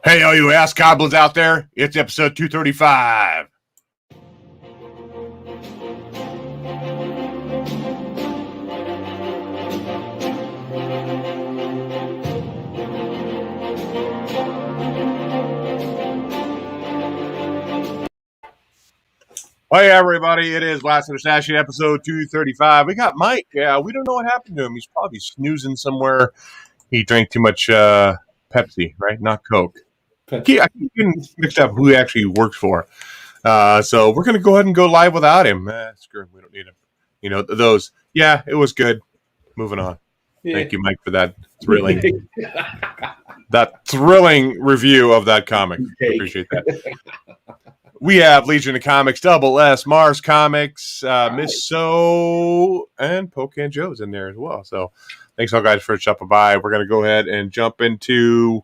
Hey, all you ass goblins out there, it's episode 235. Hey, everybody, it is Blastin, episode 235. We got Mike. Yeah, we don't know what happened to him. He's probably snoozing somewhere. He drank too much Pepsi, right? Not Coke. I keep getting mixed up who he actually works for. So we're going to go ahead and go live without him. Screw him. We don't need him. You know, those. Yeah, it was good. Moving on. Yeah. Thank you, Mike, for that thrilling review of that comic. Appreciate that. We have Legion of Comics, Double S, Mars Comics, Miss So, and Pocan Joe's in there as well. So thanks all guys for stopping by. We're going to go ahead and jump into...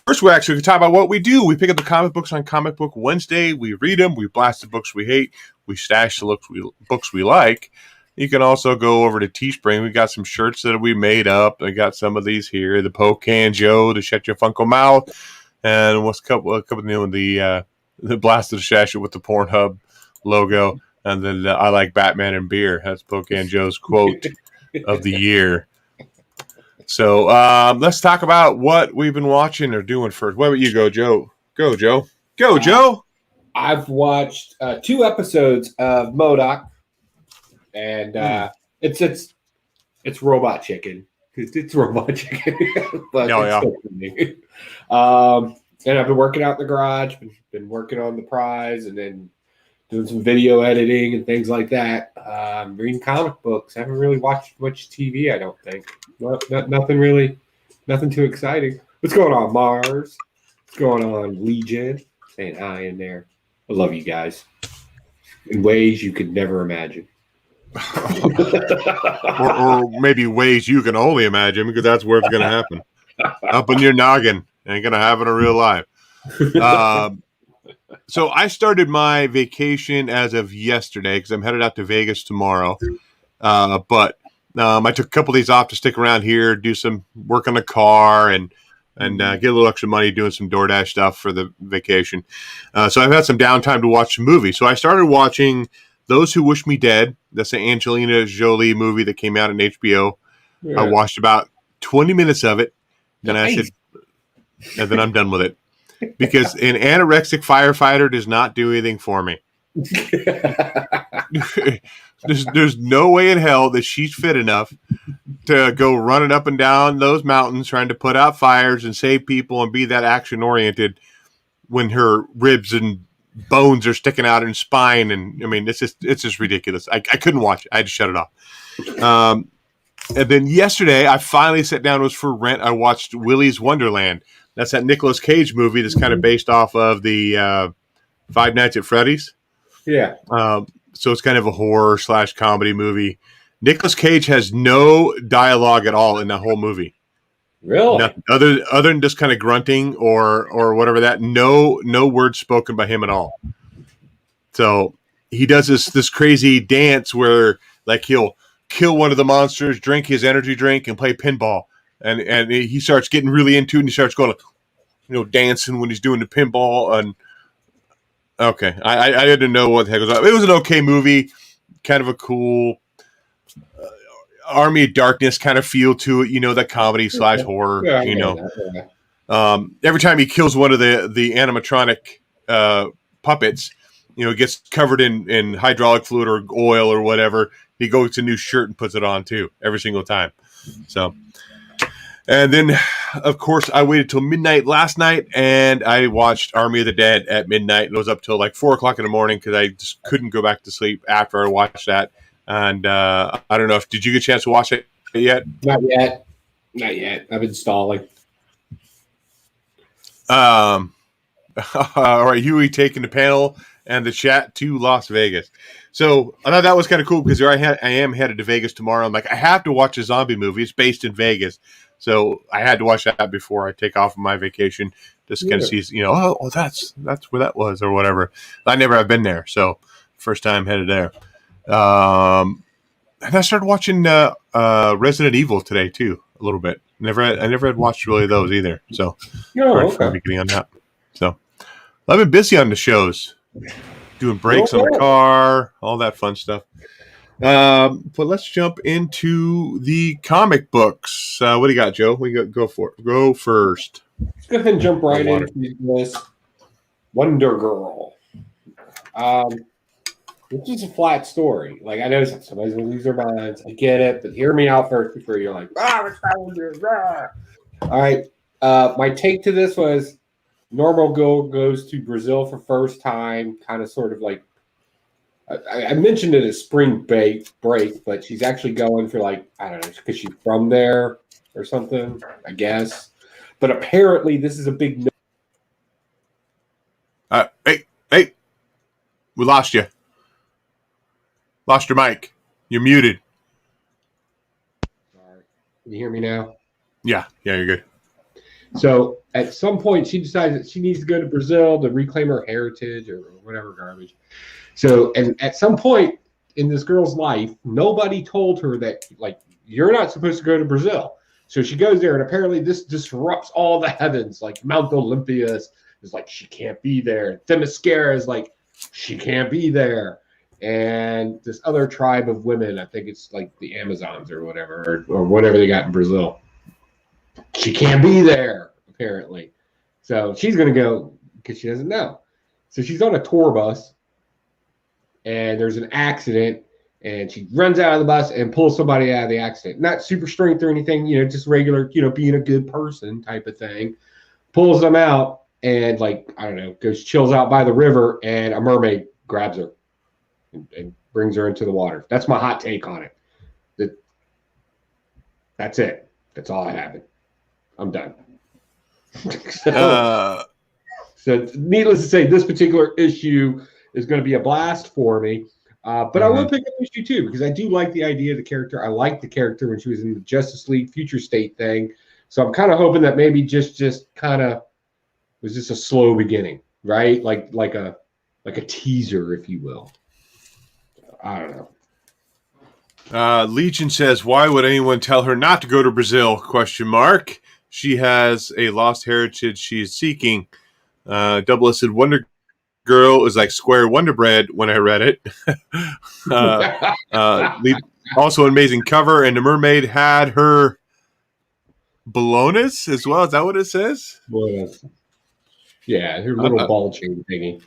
First, we actually talk about what we do. We pick up the comic books on Comic Book Wednesday. We read them. We blast the books we hate. We stash the books we like. You can also go over to Teespring. We got some shirts that we made up. I got some of these here. The Pocan Joe, the Shut Your Funko Mouth, and what's a couple of the Blasted Shasha with the Pornhub logo, and then I like Batman and beer. That's Pocan Joe's quote of the year. So let's talk about what we've been watching or doing first. Where would you go, Joe? Go, Joe. Go, Joe. I've watched 2 episodes of MODOK, and it's Robot Chicken. It's Robot Chicken. But yeah. And I've been working out in the garage, been working on the prize, and then doing some video editing and things like that. Reading comic books. Haven't really watched much TV, I don't think. Nothing too exciting. What's going on, Mars? What's going on, Legion? Saying hi in there. I love you guys in ways you could never imagine. or maybe ways you can only imagine, because that's where it's going to happen. Up in your noggin. Ain't going to happen in real life. So I started my vacation as of yesterday because I'm headed out to Vegas tomorrow. But I took a couple of days off to stick around here, do some work on the car, and get a little extra money doing some DoorDash stuff for the vacation. So I've had some downtime to watch some movies. So I started watching Those Who Wish Me Dead. That's an Angelina Jolie movie that came out on HBO. Yeah. I watched about 20 minutes of it. And I said, and then I'm done with it. Because an anorexic firefighter does not do anything for me. there's no way in hell that she's fit enough to go running up and down those mountains trying to put out fires and save people and be that action-oriented when her ribs and bones are sticking out in spine. And, I mean, it's just ridiculous. I couldn't watch it. I had to shut it off. And then yesterday, I finally sat down. It was for rent. I watched Willy's Wonderland. That's that Nicolas Cage movie that's kind of based off of the Five Nights at Freddy's. Yeah. So it's kind of a horror / comedy movie. Nicolas Cage has no dialogue at all in the whole movie. Really? Nothing, other than just kind of grunting or whatever that. No words spoken by him at all. So he does this crazy dance where like he'll kill one of the monsters, drink his energy drink, and play pinball. And he starts getting really into it, and he starts going, dancing when he's doing the pinball. And okay, I didn't know what the heck was up. It was an okay movie, kind of a cool Army of Darkness kind of feel to it. That comedy / horror. Yeah, every time he kills one of the animatronic puppets, it gets covered in hydraulic fluid or oil or whatever. He goes to a new shirt and puts it on too every single time. So. And then, of course, I waited till midnight last night, and I watched Army of the Dead at midnight. It was up till like 4 o'clock in the morning because I just couldn't go back to sleep after I watched that. And I don't know did you get a chance to watch it yet? Not yet. I've been stalling. All right, Huey taking the panel and the chat to Las Vegas. So I thought that was kind of cool because I am headed to Vegas tomorrow. I'm like, I have to watch a zombie movie. It's based in Vegas. So I had to watch that before I take off on my vacation, just to kind of see, that's where that was or whatever. I never have been there, so first time headed there. And I started watching Resident Evil today too, a little bit. I never had watched really those either. So No, hard for me getting on that. So I've been busy on the shows, doing breaks on the car, all that fun stuff. But let's jump into the comic books. What do you got, Joe? Go for it. Go first. Let's go ahead and jump right into this. Wonder Girl. It's just a flat story. Like, I know somebody's gonna lose their minds. I get it, but hear me out first before you're like, what's wrong with you? All right. My take to this was normal girl goes to Brazil for first time, kind of sort of like I mentioned it as spring break, but she's actually going for like, I don't know, because she's from there or something, I guess. But apparently this is a big Hey, we lost you. Lost your mic. You're muted. Sorry. Can you hear me now? Yeah, you're good. So at some point, she decides that she needs to go to Brazil to reclaim her heritage or whatever garbage. So, and at some point in this girl's life, nobody told her that, like, you're not supposed to go to Brazil. So she goes there, and apparently this disrupts all the heavens. Like Mount Olympus is like, she can't be there. Themyscira is like, she can't be there. And this other tribe of women, I think it's like the Amazons or whatever, or whatever they got in Brazil. She can't be there, apparently. So she's going to go because she doesn't know. So she's on a tour bus, and there's an accident, and she runs out of the bus and pulls somebody out of the accident. Not super strength or anything, just regular, being a good person type of thing. Pulls them out and, like, I don't know, goes chills out by the river, and a mermaid grabs her and brings her into the water. That's my hot take on it. That's it. That's all I have. I'm done. So needless to say, this particular issue is going to be a blast for me. But I will pick up issue 2 because I do like the idea of the character. I liked the character when she was in the Justice League Future State thing. So I'm kind of hoping that maybe just kind of was just a slow beginning, right? Like a teaser, if you will. I don't know. Legion says, "Why would anyone tell her not to go to Brazil?" ? She has a lost heritage she is seeking. Double S said, "Wonder Girl is like square Wonder Bread." When I read it, also an amazing cover, and the mermaid had her ballonas as well. Is that what it says? Yeah, her little ball chain thingy.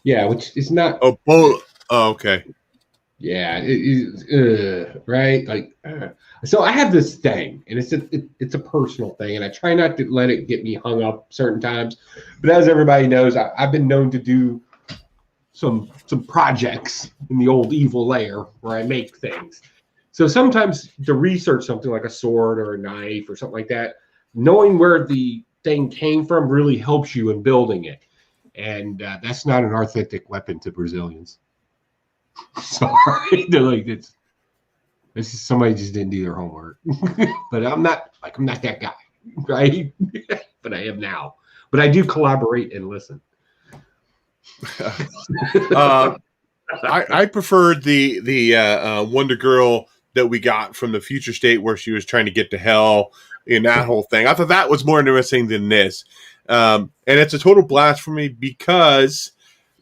Yeah, which is not. Oh, okay. Yeah, right. Like, so I have this thing, and it's a personal thing, and I try not to let it get me hung up certain times. But as everybody knows, I've been known to do some projects in the old evil lair where I make things. So sometimes to research something like a sword or a knife or something like that, knowing where the thing came from really helps you in building it. And that's not an authentic weapon to Brazilians. Sorry, they're like, this is somebody just didn't do their homework. But I'm not that guy, right? But I am now. But I do collaborate and listen. I preferred the Wonder Girl that we got from the Future State where she was trying to get to hell in that whole thing. I thought that was more interesting than this. And it's a total blast for me because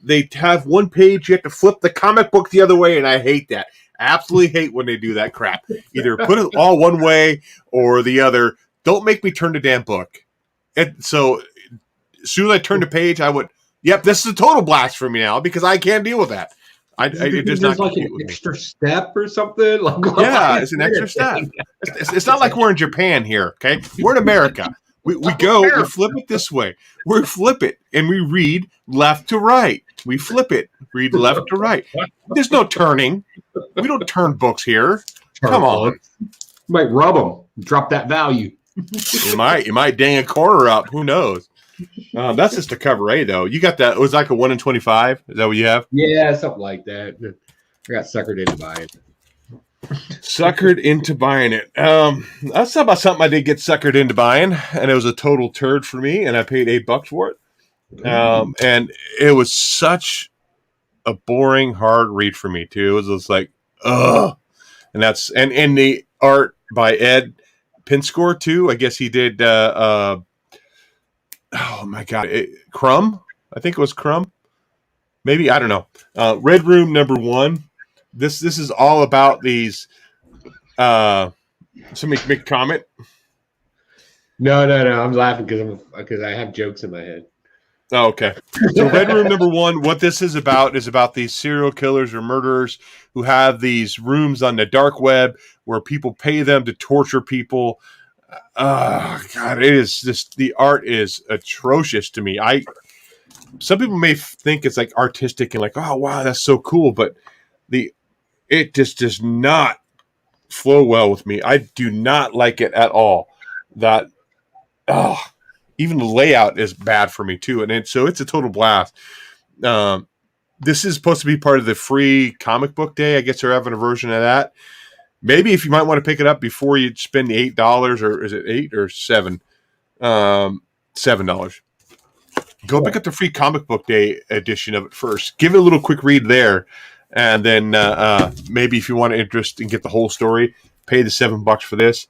they have one page, you have to flip the comic book the other way, and I hate that. I absolutely hate when they do that crap. Either put it all one way or the other. Don't make me turn the damn book. And so as soon as I turned the page, I would, yep, this is a total blast for me now because I can't deal with that. It does not like an extra step or something. Yeah, it's an extra step. It's not like we're in Japan here, okay? We're in America. We go, we flip it this way. We flip it, and we read left to right. We flip it, read left to right. There's no turning. We don't turn books here. Come on. You might rub them, drop that value. You might dang a corner up. Who knows? That's just a cover A, though. You got that. It was like a 1 in 25. Is that what you have? Yeah, something like that. I got suckered into buying it. Suckered into buying it. That's about something I did get suckered into buying, and it was a total turd for me, and I paid $8 for it. And it was such a boring, hard read for me too. It was just like, ugh. And the art by Ed pin score too. I guess he did. Oh my god, Crumb. I think it was Crumb. Maybe, I don't know. Red Room #1. This is all about these. Somebody make a comment. No. I'm laughing because I have jokes in my head. Oh, okay. So Red Room #1, what this is about these serial killers or murderers who have these rooms on the dark web where people pay them to torture people. God, it is just, the art is atrocious to me. Some people may think it's like artistic and like, oh wow, that's so cool, but it just does not flow well with me. I do not like it at all. Even the layout is bad for me too, and so it's a total blast. This is supposed to be part of the free comic book day. I guess they're having a version of that. Maybe if you might want to pick it up before you spend the $8, or is it $8 or $7? $7. Go pick up the free comic book day edition of it first. Give it a little quick read there, and then maybe if you want to interest and get the whole story, pay the $7 for this.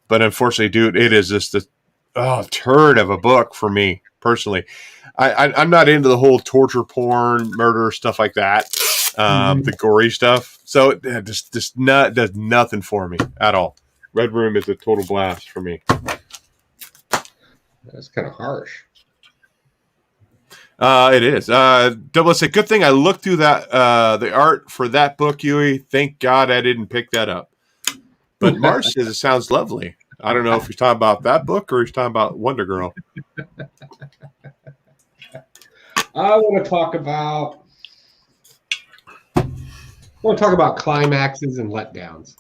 But unfortunately, dude, it is just a turd of a book for me personally. I'm not into the whole torture porn, murder stuff like that, the gory stuff. So it just does nothing for me at all. Red Room is a total blast for me. That's kind of harsh. It is. Double S, good thing I looked through that the art for that book, Huey. Thank God I didn't pick that up. But Mars says it sounds lovely. I don't know if he's talking about that book or he's talking about Wonder Girl. I want to talk about climaxes and letdowns.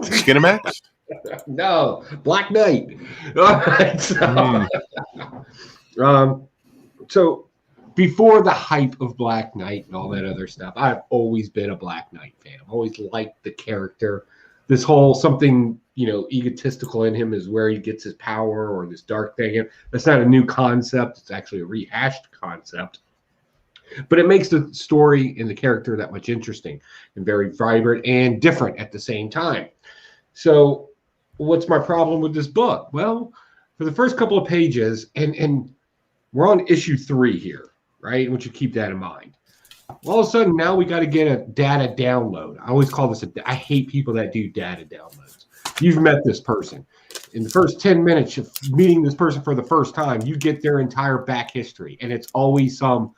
Skinamax? No, Black Knight. All right, so before the hype of Black Knight and all that other stuff, I've always been a Black Knight fan. I've always liked the character. This whole something, egotistical in him is where he gets his power, or this dark thing. That's not a new concept. It's actually a rehashed concept. But it makes the story and the character that much interesting and very vibrant and different at the same time. So what's my problem with this book? Well, for the first couple of pages, and we're on issue 3 here, right? I want you to keep that in mind. All of a sudden, now we got to get a data download. I always call this I hate people that do data downloads. You've met this person. In the first 10 minutes of meeting this person for the first time, you get their entire back history. And it's always some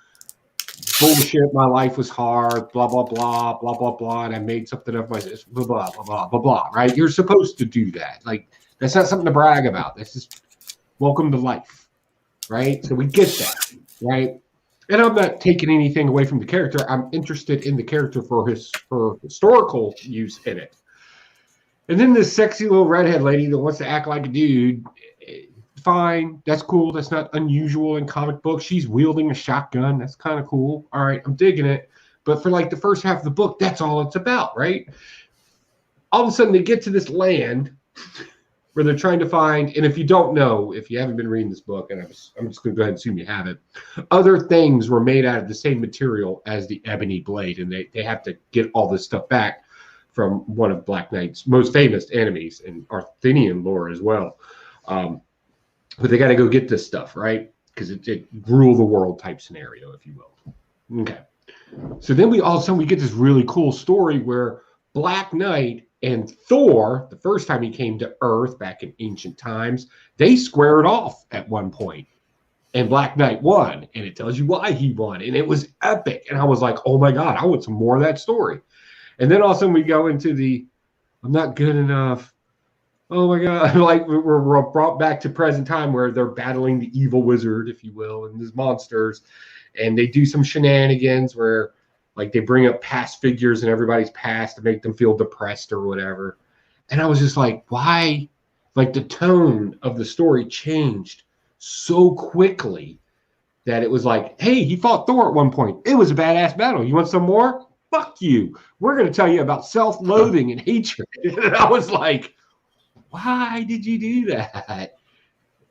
bullshit. My life was hard, blah, blah, blah, blah, blah, blah. And I made something of myself, blah, blah, blah, blah, blah, blah, right? You're supposed to do that. Like, that's not something to brag about. That's just welcome to life, right? So we get that, right? And I'm not taking anything away from the character. I'm interested in the character for historical use in it. And then this sexy little redhead lady that wants to act like a dude, fine. That's cool. That's not unusual in comic books. She's wielding a shotgun. That's kind of cool. All right, I'm digging it. But for like the first half of the book, that's all it's about, right? All of a sudden, they get to this land where they're trying to find, and if you don't know, if you haven't been reading this book, and I'm just going to go ahead and assume you haven't, other things were made out of the same material as the ebony blade, and they have to get all this stuff back from one of Black Knight's most famous enemies in Arthurian lore as well. But they got to go get this stuff, right? Because it rule the world type scenario, if you will. Okay. So then all of a sudden we get this really cool story where Black Knight and Thor, the first time he came to Earth back in ancient times, they squared off at one point. And Black Knight won. And it tells you why he won. And it was epic. And I was like, oh my God, I want some more of that story. And then all of a sudden we go into I'm not good enough. Oh my God. Like we're brought back to present time where they're battling the evil wizard, if you will, and these monsters. And they do some shenanigans where like they bring up past figures in everybody's past to make them feel depressed or whatever. And I was just like, why? Like the tone of the story changed so quickly that it was like, hey, he fought Thor at one point. It was a badass battle. You want some more? Fuck you. We're going to tell you about self-loathing and hatred. And I was like, why did you do that?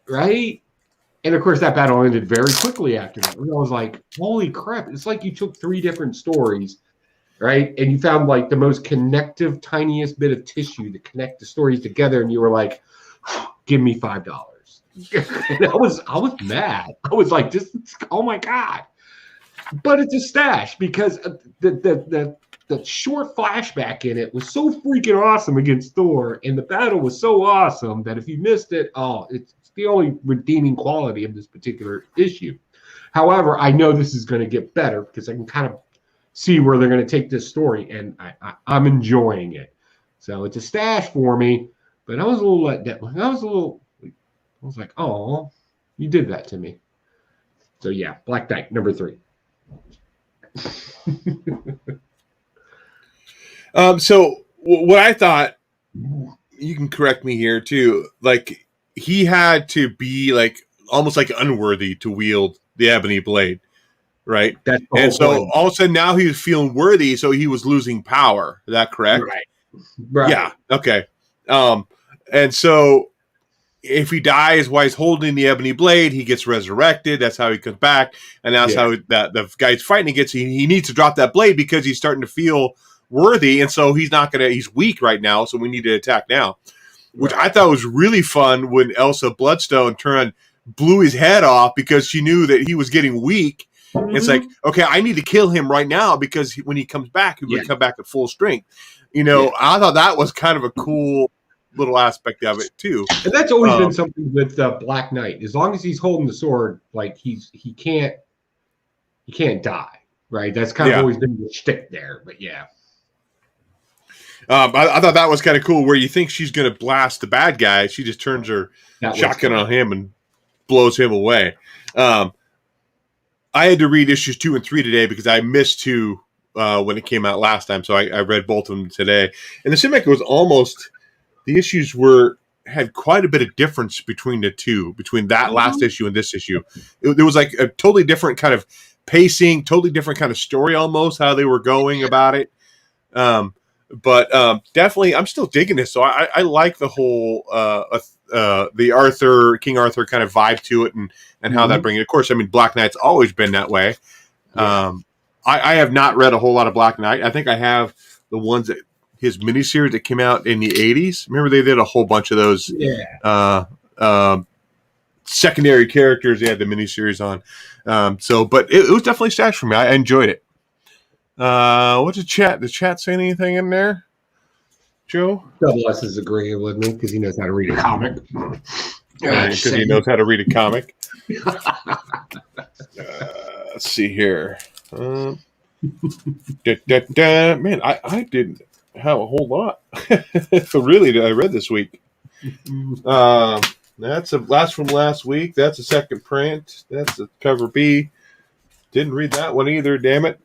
Right? And of course, that battle ended very quickly after that. And I was like, holy crap. It's like you took 3 different stories right? And you found like the most connective, tiniest bit of tissue to connect the stories together, and you were like, "Give me $5." And I was mad. I was like, "This, oh my god!" But it's a stash because the short flashback in it was so freaking awesome against Thor, and the battle was so awesome that if you missed it, it's the only redeeming quality of this particular issue. However, I know this is going to get better because I can kind of see where they're going to take this story, and I'm enjoying it. So it's a stash for me, but I was a little let down. I was like, oh, you did that to me. So yeah, Black Knight, number 3. So what I thought, you can correct me here too, like he had to be like almost like unworthy to wield the ebony blade, right? And so all of a sudden now he was feeling worthy, so he was losing power. Is that correct? Right. Yeah. Okay. And so if he dies while he's holding the ebony blade, he gets resurrected. That's how he comes back, and that's how that the guy's fighting against. He needs to drop that blade because he's starting to feel worthy, and so he's weak right now, so we need to attack now, which I thought was really fun when Elsa Bloodstone blew his head off because she knew that he was getting weak. Mm-hmm. It's like, okay, I need to kill him right now because when he comes back, he will come back at full strength. I thought that was kind of a cool little aspect of it too, and that's always been something with Black Knight. As long as he's holding the sword, like he can't die, right? That's kind of always been the shtick there. But I thought that was kind of cool. Where you think she's going to blast the bad guy, she just turns her shotgun on him and blows him away. I had to read issues 2 and 3 today because I missed 2 when it came out last time, so I read both of them today. And it seemed like it was almost the issues had quite a bit of difference between the two, between that last issue and this issue. There was like a totally different kind of pacing, totally different kind of story almost, how they were going about it. But definitely, I'm still digging this. So I like the whole the King Arthur kind of vibe to it, and how that brings it. Of course, I mean Black Knight's always been that way. I have not read a whole lot of Black Knight. I think I have the ones that his miniseries that came out in the 80s. Remember they did a whole bunch of those secondary characters. They had the miniseries on. But it was definitely stashed for me. I enjoyed it. What's the chat? Did chat say anything in there? Joe? Double S is agreeing with me because he knows how to read a comic. Because he knows how to read a comic. Let's see here. Man, I didn't have a whole lot. So really, I read this week. That's a last from last week. That's a second print. That's a cover B. Didn't read that one either. Damn it.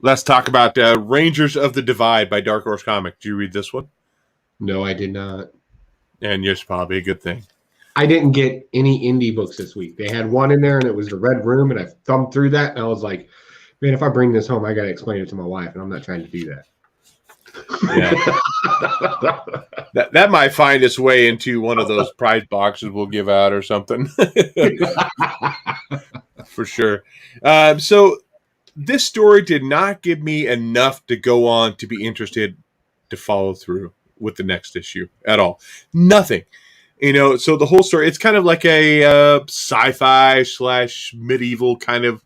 Let's talk about Rangers of the Divide by Dark Horse Comics. Did you read this one? No, I did not. And it's probably a good thing. I didn't get any Indy books this week. They had one in there, and it was the Red Room, and I thumbed through that, and I was like, man, if I bring this home, I got to explain it to my wife, and I'm not trying to do that. Yeah. that might find its way into one of those prize boxes we'll give out or something. For sure. So this story did not give me enough to go on to be interested to follow through with the next issue at all. Nothing. So the whole story, it's kind of like a sci-fi / medieval kind of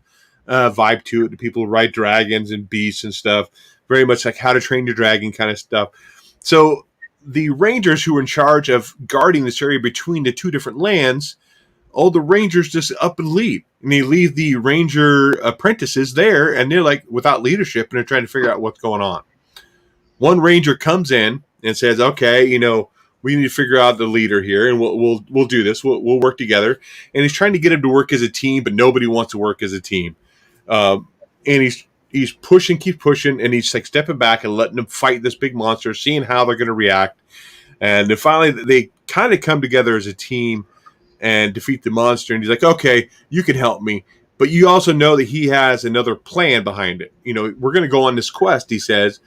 vibe to it. People ride dragons and beasts and stuff. Very much like How to Train Your Dragon kind of stuff. So the Rangers who are in charge of guarding this area between the two different lands, all the Rangers just up and leave. And they leave the Ranger apprentices there, and they're like without leadership, and they're trying to figure out what's going on. One Ranger comes in and says, okay, we need to figure out the leader here, and we'll do this. We'll work together. And he's trying to get him to work as a team, but nobody wants to work as a team. And he's pushing, keep pushing, and he's like stepping back and letting them fight this big monster, seeing how they're going to react. And then finally, they kind of come together as a team and defeat the monster. And he's like, okay, you can help me. But you also know that he has another plan behind it. We're going to go on this quest, he says,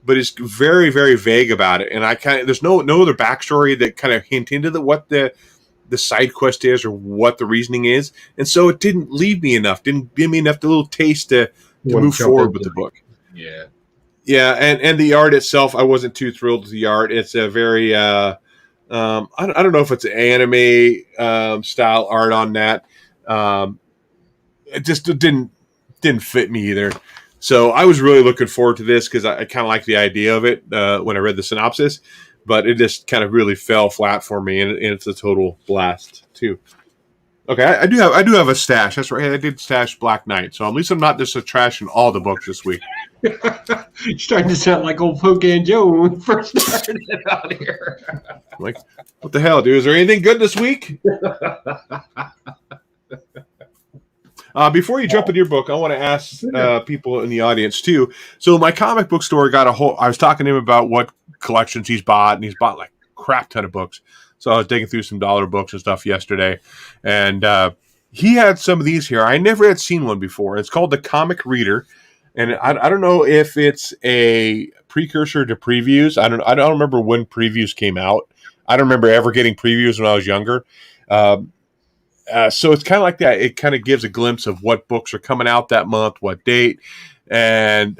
but it's very, very vague about it. And there's no other backstory that kind of hint into what the the side quest is or what the reasoning is, and so it didn't leave me enough, didn't give me enough, the little taste to move forward with the book. Yeah, and the art itself, I wasn't too thrilled with the art. It's a very I don't know if it's anime style art on that. It just didn't fit me either. So I was really looking forward to this because I kind of like the idea of it when I read the synopsis, but it just kind of really fell flat for me, and it's a total blast too. Okay, I do have a stash. That's right. I did stash Black Knight, so at least I'm not just trashing all the books this week. You're starting to sound like old Pocan Joe when we first started out here. Like, what the hell, dude? Is there anything good this week? Before you jump into your book, I want to ask people in the audience too. So my comic book store got I was talking to him about what collections he's bought, and he's bought like a crap ton of books. So I was digging through some dollar books and stuff yesterday, and he had some of these here. I never had seen one before. It's called the Comic Reader, and I don't know if it's a precursor to previews. I don't remember when previews came out. I don't remember ever getting previews when I was younger. So it's kind of like that. It kind of gives a glimpse of what books are coming out that month, what date, and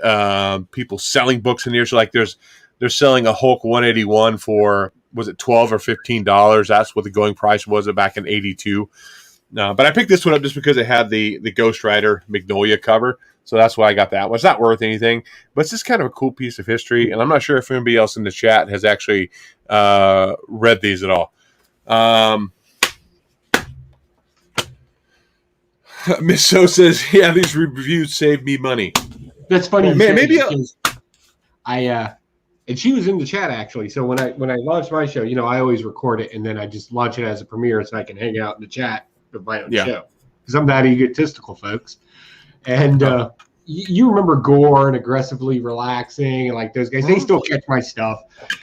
people selling books in here. So like they're selling a Hulk 181 for, was it $12 or $15? That's what the going price was back in '82. But I picked this one up just because it had the Ghost Rider Magnolia cover. So that's why I got that one. It's not worth anything, but it's just kind of a cool piece of history. And I'm not sure if anybody else in the chat has actually read these at all. Miss So says, yeah, these reviews saved me money. That's funny. Well, maybe and she was in the chat actually. So when I launched my show, I always record it and then I just launch it as a premiere so I can hang out in the chat of my own show. Because I'm that egotistical, folks. And you remember Gore and Aggressively Relaxing and like those guys, they still catch my stuff.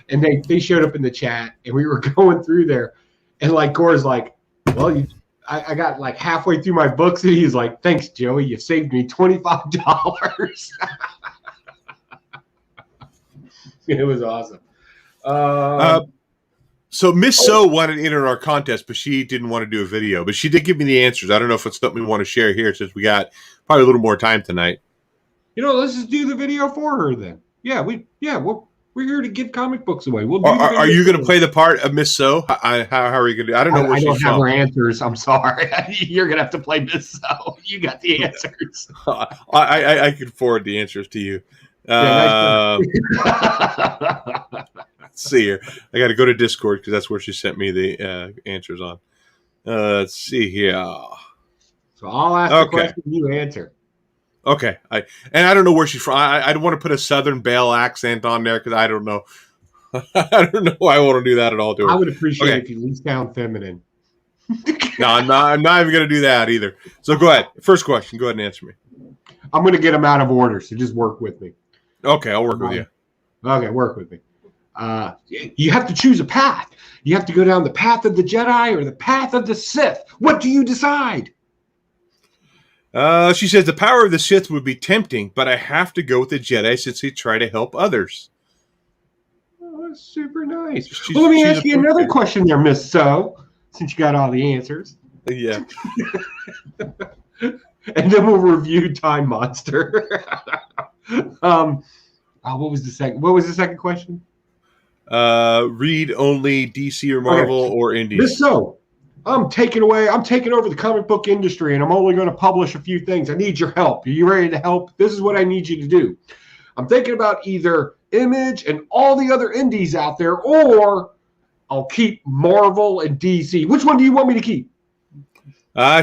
And they showed up in the chat and we were going through there. And like Gore's like, well, I got like halfway through my books and he's like, thanks, Joey, you saved me $25. It was awesome. So Miss So wanted to enter our contest, but she didn't want to do a video. But she did give me the answers. I don't know if it's something we want to share here since we got probably a little more time tonight. Let's just do the video for her then. We're here to give comic books away. We'll do are you going to play the part of Miss So? How are you going to do? I don't know where she's from. I don't have her answers. I'm sorry. You're going to have to play Miss So. You got the answers. I can forward the answers to you. Let's see here. I got to go to Discord because that's where she sent me the answers on. Let's see here. So I'll ask the question, you answer. Okay. I don't know where she's from. I don't want to put a Southern Belle accent on there because I don't know. I don't know why I want to do that at all to her. I would appreciate it if you at least sound feminine. No, I'm not even going to do that either. So go ahead. First question. Go ahead and answer me. I'm going to get them out of order, so just work with me. Okay, I'll work with you. Okay, work with me. You have to choose a path. You have to go down the path of the Jedi or the path of the Sith. What do you decide? She says the power of the Sith would be tempting, but I have to go with the Jedi since they try to help others. Oh, that's super nice. Well, let me ask you another question there, Miss So, since you got all the answers. Yeah. And then we'll review Time Monster. What was the second question? Read only DC or Marvel or Indy. Miss So, I'm taking over the comic book industry, and I'm only going to publish a few things. I need your help. Are you ready to help? This is what I need you to do. I'm thinking about either Image and all the other indies out there, or I'll keep Marvel and DC. Which one do you want me to keep?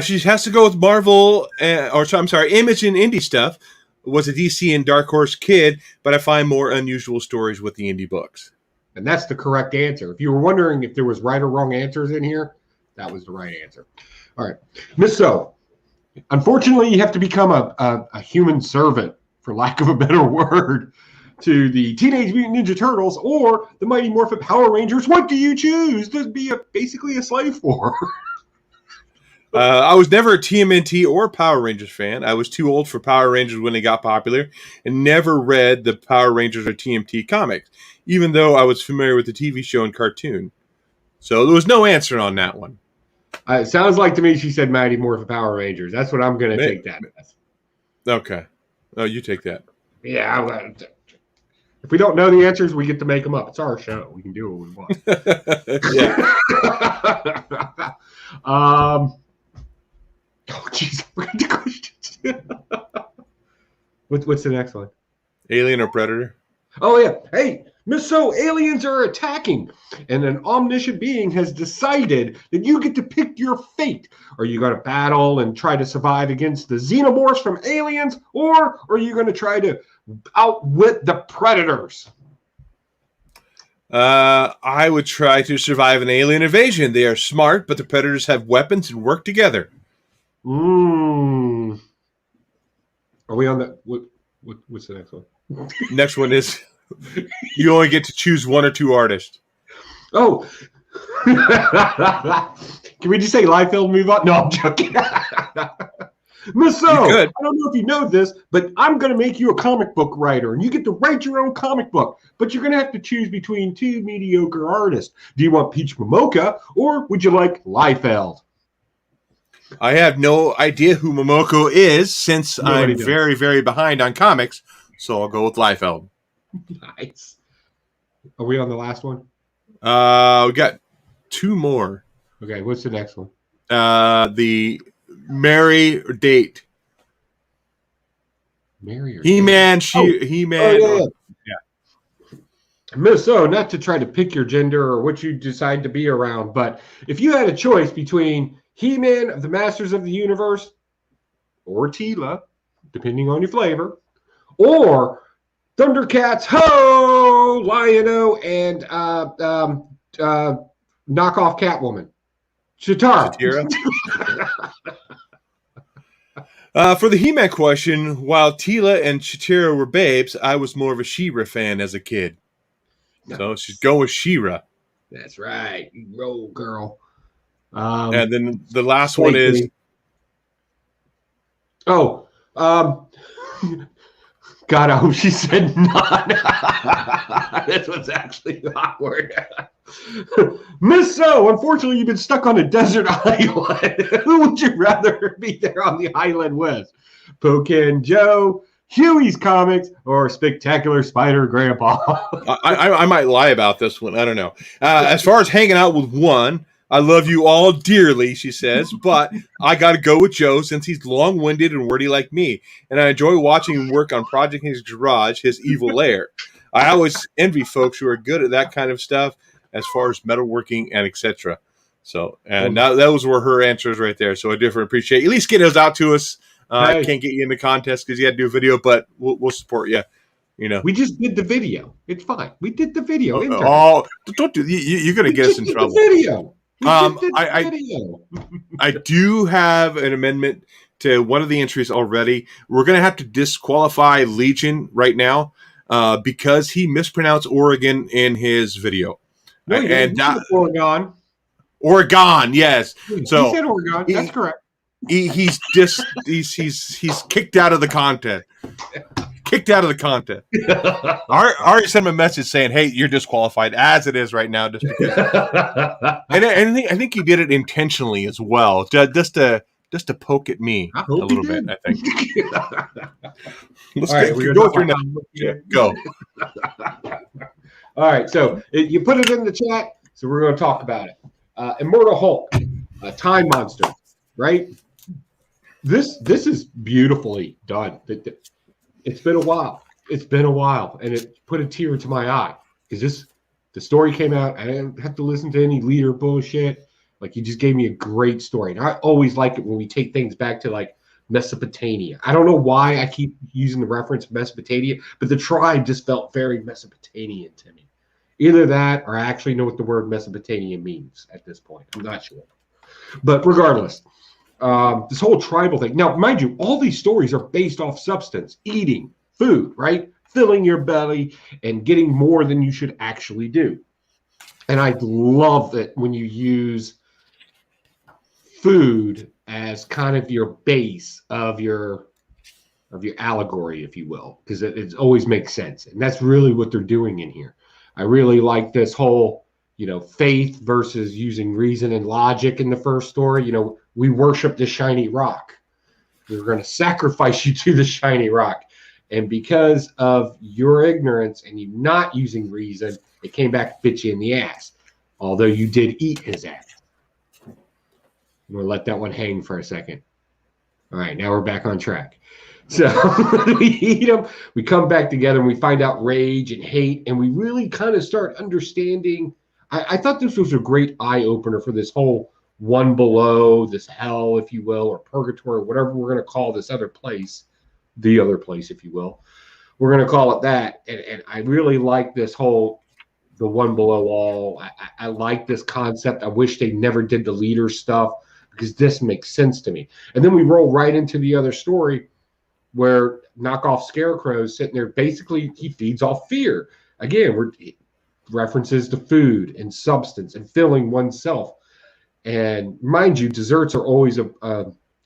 She has to go with Marvel, Image and Indie stuff. Was a DC and Dark Horse kid, but I find more unusual stories with the indie books. And that's the correct answer. If you were wondering if there was right or wrong answers in here, that was the right answer. All right. Miss So, unfortunately, you have to become a human servant, for lack of a better word, to the Teenage Mutant Ninja Turtles or the Mighty Morphin Power Rangers. What do you choose to be basically a slave for? I was never a TMNT or Power Rangers fan. I was too old for Power Rangers when they got popular and never read the Power Rangers or TMT comics, even though I was familiar with the TV show and cartoon. So there was no answer on that one. It sounds like to me she said Mighty Morphin Power Rangers. That's what I'm going to take that as. Okay. Oh, you take that. Yeah. If we don't know the answers, we get to make them up. It's our show. We can do what we want. Yeah. Oh, jeez. I forgot the questions. What's the next one? Alien or Predator? Oh, yeah. Hey, Miss So, aliens are attacking, and an omniscient being has decided that you get to pick your fate. Are you going to battle and try to survive against the xenomorphs from aliens, or are you going to try to outwit the predators? I would try to survive an alien invasion. They are smart, but the predators have weapons and work together. Are we on the... What's the next one? Next one is you only get to choose one or two artists. Oh. Can we just say Liefield move on? No, I'm joking. Miss So, I don't know if you know this, but I'm going to make you a comic book writer, and you get to write your own comic book, but you're going to have to choose between two mediocre artists. Do you want Peach Momoko, or would you like Liefield? I have no idea who Momoko is, since I'm very, very behind on comics, so I'll go with Liefield. Nice. Are we on the last one? We got two more. Okay, what's the next one? The marry or date. Marry or He-Man, date? He-Man. Oh, yeah. Miss So, not to try to pick your gender or what you decide to be around, but if you had a choice between He-Man of the Masters of the Universe or Teela, depending on your flavor, or Thundercats, Ho, lionO, and knockoff Catwoman, cheetara. For the He-Man question, while Teela and Cheetara were babes, I was more of a She-Ra fan as a kid. Nice. So she's going with She-Ra. That's right. You roll, girl. And then the last one is... Oh, God, I hope she said none. This was actually awkward. Miss So, unfortunately, you've been stuck on a desert island. Who would you rather be there on the island with? Pocan Joe, Huey's Comics, or Spectacular Spider Grandpa? I might lie about this one. I don't know. As far as hanging out with one, I love you all dearly, she says, but I got to go with Joe since he's long-winded and wordy like me, and I enjoy watching him work on Project His Garage, his evil lair. I always envy folks who are good at that kind of stuff as far as metalworking and etc. So, and those were her answers right there. So I definitely appreciate you. At least get those out to us. I can't get you in the contest because you had to do a video, but we'll support you. You know, we just did the video. It's fine. We did the video. Don't do. You're going to get us in trouble. The video. I do have an amendment to one of the entries already. We're going to have to disqualify Legion right now because he mispronounced Oregon in his video. No, and Oregon. Oregon, yes. So he said Oregon. That's correct. He's kicked out of the content. Kicked out of the content. I already sent him a message saying, "Hey, you're disqualified as it is right now." Just because. and I think he did it intentionally as well, just to poke at me a little bit. I think. Let's go through now. Go. All right, so you put it in the chat, so we're going to talk about it. Immortal Hulk, Time Monster, right? This is beautifully done. It's been a while. And it put a tear to my eye because the story came out. I didn't have to listen to any leader bullshit. Like, you just gave me a great story. And I always like it when we take things back to like Mesopotamia. I don't know why I keep using the reference Mesopotamia, but the tribe just felt very Mesopotamian to me. Either that, or I actually know what the word Mesopotamia means at this point. I'm not sure. But regardless, this whole tribal thing. Now, mind you, all these stories are based off substance, eating, food, right? Filling your belly and getting more than you should actually do. And I love it when you use food as kind of your base of your allegory, if you will, because it always makes sense. And that's really what they're doing in here. I really like this whole faith versus using reason and logic in the first story. We worship the shiny rock. We're going to sacrifice you to the shiny rock. And because of your ignorance and you not using reason, it came back to bit you in the ass. Although you did eat his ass. We'll let that one hang for a second. All right, now we're back on track. So we eat him. We come back together and we find out rage and hate. And we really kind of start understanding. I thought this was a great eye-opener for this whole one below, this hell, if you will, or purgatory, whatever we're going to call this other place. The other place, if you will. We're going to call it that. And I really like this whole, the one below all. I like this concept. I wish they never did the leader stuff because this makes sense to me. And then we roll right into the other story where knockoff Scarecrow's sitting there. Basically, he feeds off fear. Again, references to food and substance and filling oneself. And mind you, desserts are always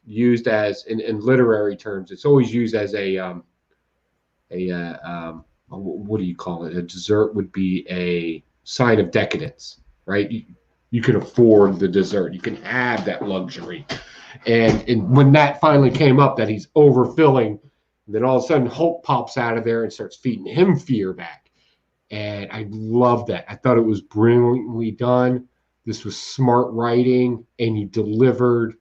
used as in literary terms. It's always used as what do you call it? A dessert would be a sign of decadence, right? You can afford the dessert. You can have that luxury. And when that finally came up that he's overfilling, then all of a sudden Hulk pops out of there and starts feeding him fear back. And I love that. I thought it was brilliantly done. This was smart writing, and he delivered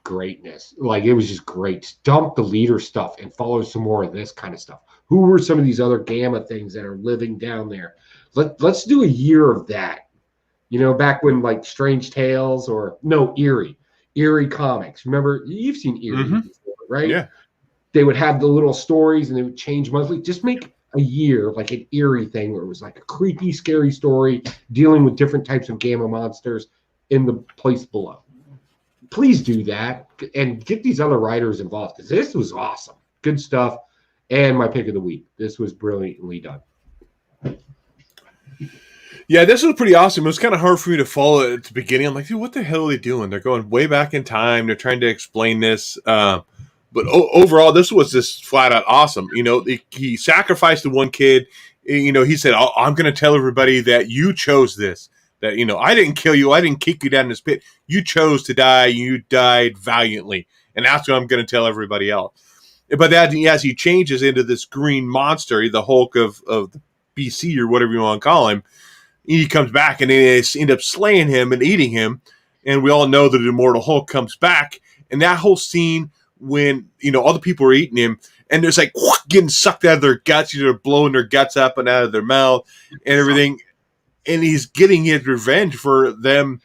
greatness. Like, it was just great. Dump the leader stuff and follow some more of this kind of stuff. Who were some of these other Gamma things that are living down there? Let's do a year of that. Back when like Strange Tales Eerie comics. Remember, you've seen Eerie before, right? Yeah. They would have the little stories and they would change monthly. Just make a year like an Eerie thing where it was like a creepy, scary story dealing with different types of Gamma monsters in the place below. Please do that and get these other writers involved because this was awesome. Good stuff. And my pick of the week. This was brilliantly done. Yeah, this was pretty awesome. It was kind of hard for me to follow it at the beginning. I'm like, dude, what the hell are they doing? They're going way back in time. They're trying to explain this. But overall, this was just flat out awesome. He sacrificed the one kid. He said, I'm going to tell everybody that you chose this. That, I didn't kill you. I didn't kick you down in this pit. You chose to die. You died valiantly. And that's what I'm going to tell everybody else. But that, as he changes into this green monster, the Hulk of BC or whatever you want to call him, he comes back and they end up slaying him and eating him. And we all know that the Immortal Hulk comes back. And that whole scene when, all the people are eating him and there's like getting sucked out of their guts, they're blowing their guts up and out of their mouth and everything. And he's getting his revenge for them,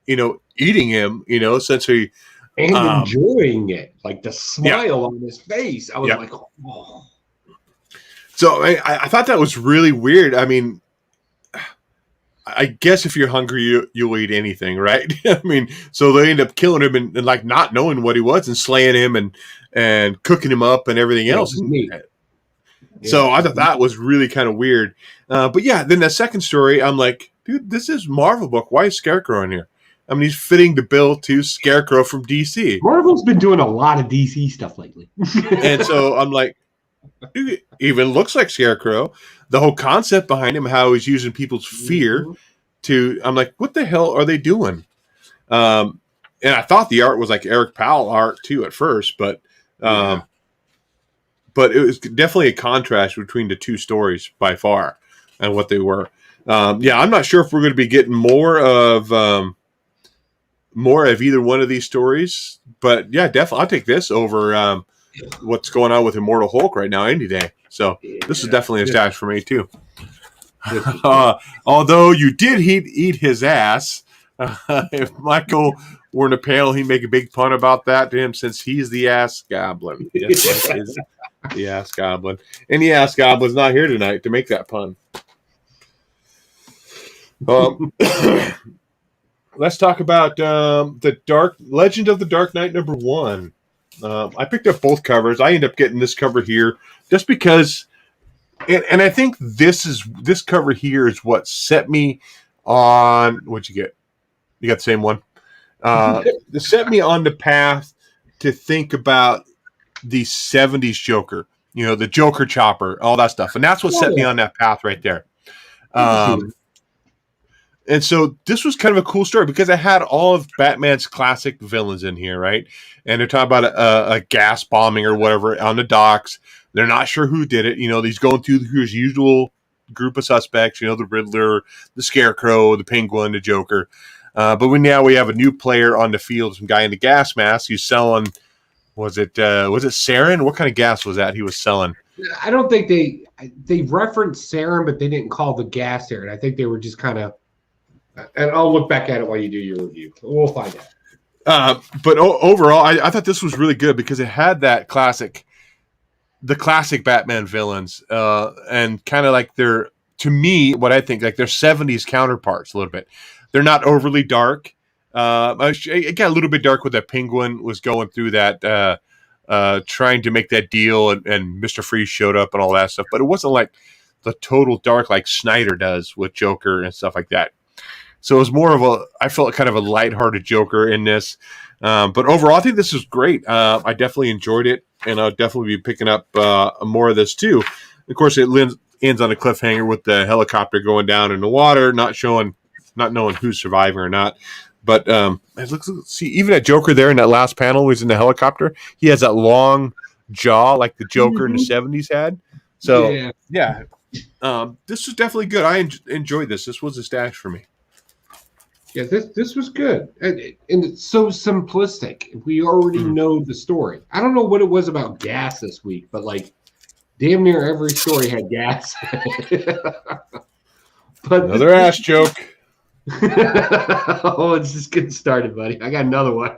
eating him, essentially. And enjoying it. Like the smile on his face. I was like, oh. So I thought that was really weird. I mean, I guess if you're hungry, you'll eat anything, right? I mean, so they end up killing him and like not knowing what he was and slaying him and cooking him up and everything else. So I thought that was really kind of weird. But yeah, then the second story, I'm like, dude, this is Marvel book. Why is Scarecrow in here? I mean, he's fitting the bill to Scarecrow from DC. Marvel's been doing a lot of DC stuff lately. And so I'm like, dude, it even looks like Scarecrow. The whole concept behind him, how he's using people's fear to, I'm like, what the hell are they doing? And I thought the art was like Eric Powell art too at first, but it was definitely a contrast between the two stories by far and what they were. I'm not sure if we're going to be getting more of either one of these stories, but yeah, definitely I'll take this over what's going on with Immortal Hulk right now any day. So this is definitely a stash for me too. Although you did eat his ass. If Michael were in a panel, he'd make a big pun about that to him since he's the ass goblin. Yes, Mike is the ass goblin. And the ass goblin's not here tonight to make that pun. Let's talk about the Legend of the Dark Knight #1. I picked up both covers. I ended up getting this cover here just because, and I think this cover here is what set me on. What'd you get? You got the same one. It set me on the path to think about the 70s Joker. The Joker chopper, all that stuff, and that's what set me on that path right there. And so this was kind of a cool story because it had all of Batman's classic villains in here, right? And they're talking about a gas bombing or whatever on the docks. They're not sure who did it. He's going through his usual group of suspects, the Riddler, the Scarecrow, the Penguin, the Joker. But now we have a new player on the field, some guy in the gas mask. He's selling, was it sarin? What kind of gas was that he was selling? I don't think they referenced sarin, but they didn't call the gas sarin. I think they were just kind of, and I'll look back at it while you do your review. We'll find out. But overall, I thought this was really good because it had the classic Batman villains, and kind of like to me, what I think, like their 70s counterparts a little bit. They're not overly dark. It got a little bit dark with that Penguin was going through that, trying to make that deal, and Mr. Freeze showed up and all that stuff. But it wasn't like the total dark like Snyder does with Joker and stuff like that. So it was more of I felt kind of a lighthearted Joker in this. But overall, I think this is great. I definitely enjoyed it, and I'll definitely be picking up more of this too. Of course, it ends on a cliffhanger with the helicopter going down in the water, not knowing who's surviving or not. But see, even that Joker there in that last panel, who's in the helicopter, he has that long jaw like the Joker in the 70s had. So yeah. This was definitely good. I enjoyed this. This was a stash for me. Yeah, this was good, and it's so simplistic. We already know the story. I don't know what it was about gas this week, but like, damn near every story had gas. But another ass joke. Oh, it's just getting started, buddy. I got another one.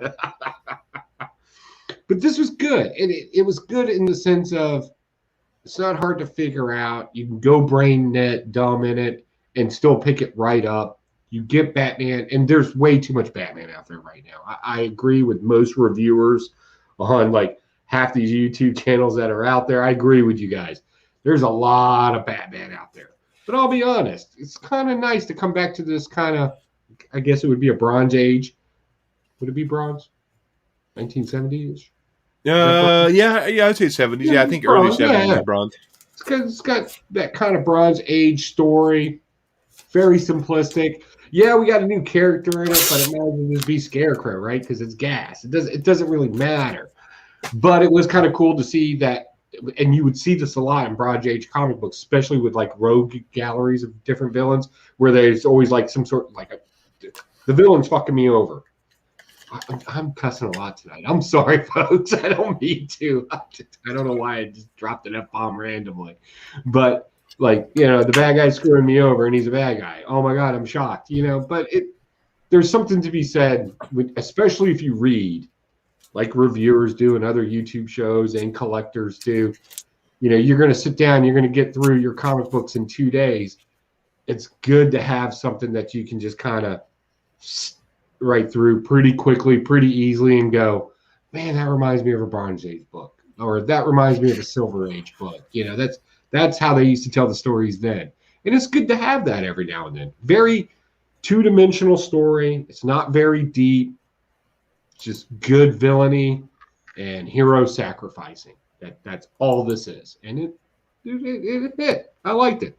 But this was good, and it was good in the sense of it's not hard to figure out. You can go brain net dumb in it and still pick it right up. You get Batman, and there's way too much Batman out there right now. I agree with most reviewers on like half these YouTube channels that are out there. I agree with you guys. There's a lot of Batman out there. But I'll be honest, it's kind of nice to come back to this kind of, I guess it would be a Bronze Age. Would it be Bronze? 1970s? Yeah, I'd say 70s. Yeah, I think early 70s is Bronze. It's got that kind of Bronze Age story. Very simplistic. Yeah, we got a new character in it, but it might as well be Scarecrow, right? Because it's gas. It doesn't really matter. But it was kind of cool to see that, and you would see this a lot in Bronze Age comic books, especially with like rogue galleries of different villains, where there's always like some sort of like the villain's fucking me over. I'm cussing a lot tonight. I'm sorry, folks. I don't mean to. I don't know why I just dropped an F-bomb randomly, but. Like, the bad guy's screwing me over and he's a bad guy. Oh my God, I'm shocked, but there's something to be said, especially if you read like reviewers do and other YouTube shows and collectors do. You're going to sit down, you're going to get through your comic books in 2 days. It's good to have something that you can just kind of write through pretty quickly, pretty easily and go, man, that reminds me of a Bronze Age book, or that reminds me of a Silver Age book. That's how they used to tell the stories then. And it's good to have that every now and then. Very two-dimensional story. It's not very deep. Just good villainy and hero sacrificing. That's all this is. And it fit. I liked it.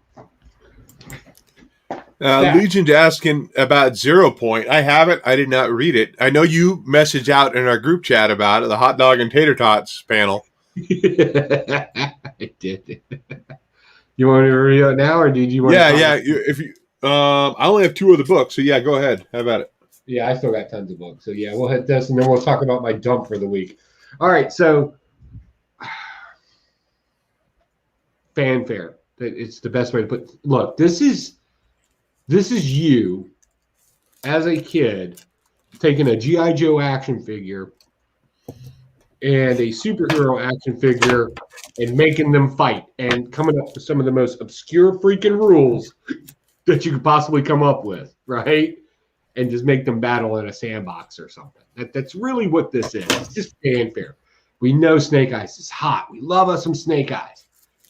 Legion's asking about 0 Point. I have it. I did not read it. I know you messaged out in our group chat about it, the hot dog and tater tots panel. I did. You want to review it now, or did you want? Yeah. If you, I only have 2 of the books, so yeah, go ahead. How about it? Yeah, I still got tons of books, so yeah, we'll hit this, and then we'll talk about my dump for the week. All right, so fanfare. It's the best way to put. Look, this is you as a kid taking a G.I. Joe action figure and a superhero action figure and making them fight and coming up with some of the most obscure freaking rules that you could possibly come up with, right? And just make them battle in a sandbox or something. That's really what this is. It's just fanfare. We know Snake Eyes is hot. We love us some Snake Eyes.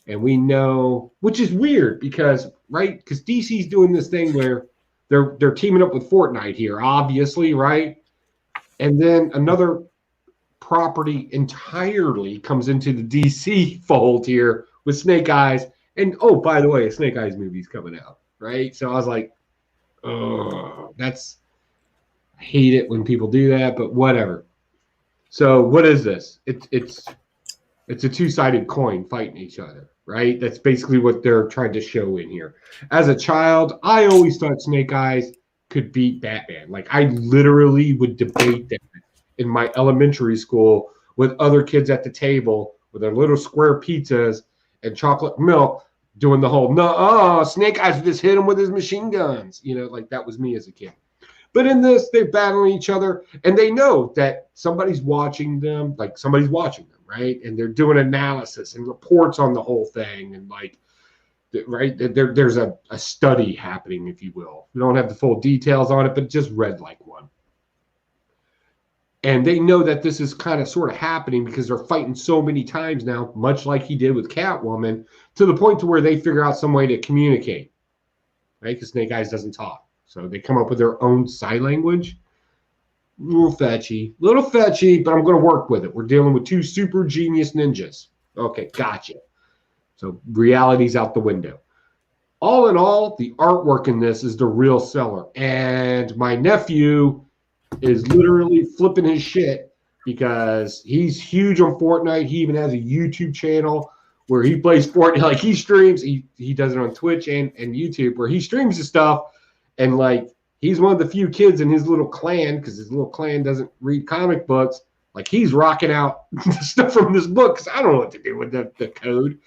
And we know, which is weird because, right? Because DC's doing this thing where they're teaming up with Fortnite here, obviously, right? And then another property entirely comes into the DC fold here with Snake Eyes. And, oh, by the way, a Snake Eyes movie's coming out, right? So I was like, That's I hate it when people do that, but whatever. So what is this? It's a two-sided coin fighting each other, right? That's basically what they're trying to show in here. As a child, I always thought Snake Eyes could beat Batman. Like I literally would debate that in my elementary school with other kids at the table with their little square pizzas and chocolate milk doing the whole, no, Snake Eyes just hit him with his machine guns. You know, like that was me as a kid. But in this, they're battling each other, and they know that somebody's watching them, like somebody's watching them, right? And they're doing analysis and reports on the whole thing, and like, right, there's a study happening, if you will. We don't have the full details on it, but just read like one. And they know that this is kind of sort of happening because they're fighting so many times now, much like he did with Catwoman, to the point to where they figure out some way to communicate, right? Because Snake Eyes doesn't talk. So they come up with their own sign language. Little fetchy, but I'm going to work with it. We're dealing with two super genius ninjas. Okay, gotcha. So reality's out the window. All in all, the artwork in this is the real seller. And my nephew is literally flipping his shit because he's huge on Fortnite. He even has a YouTube channel where he plays Fortnite. Like he streams, he does it on Twitch and YouTube where he streams his stuff. And like he's one of the few kids in his little clan, because his little clan doesn't read comic books. Like he's rocking out the stuff from this book because I don't know what to do with the code.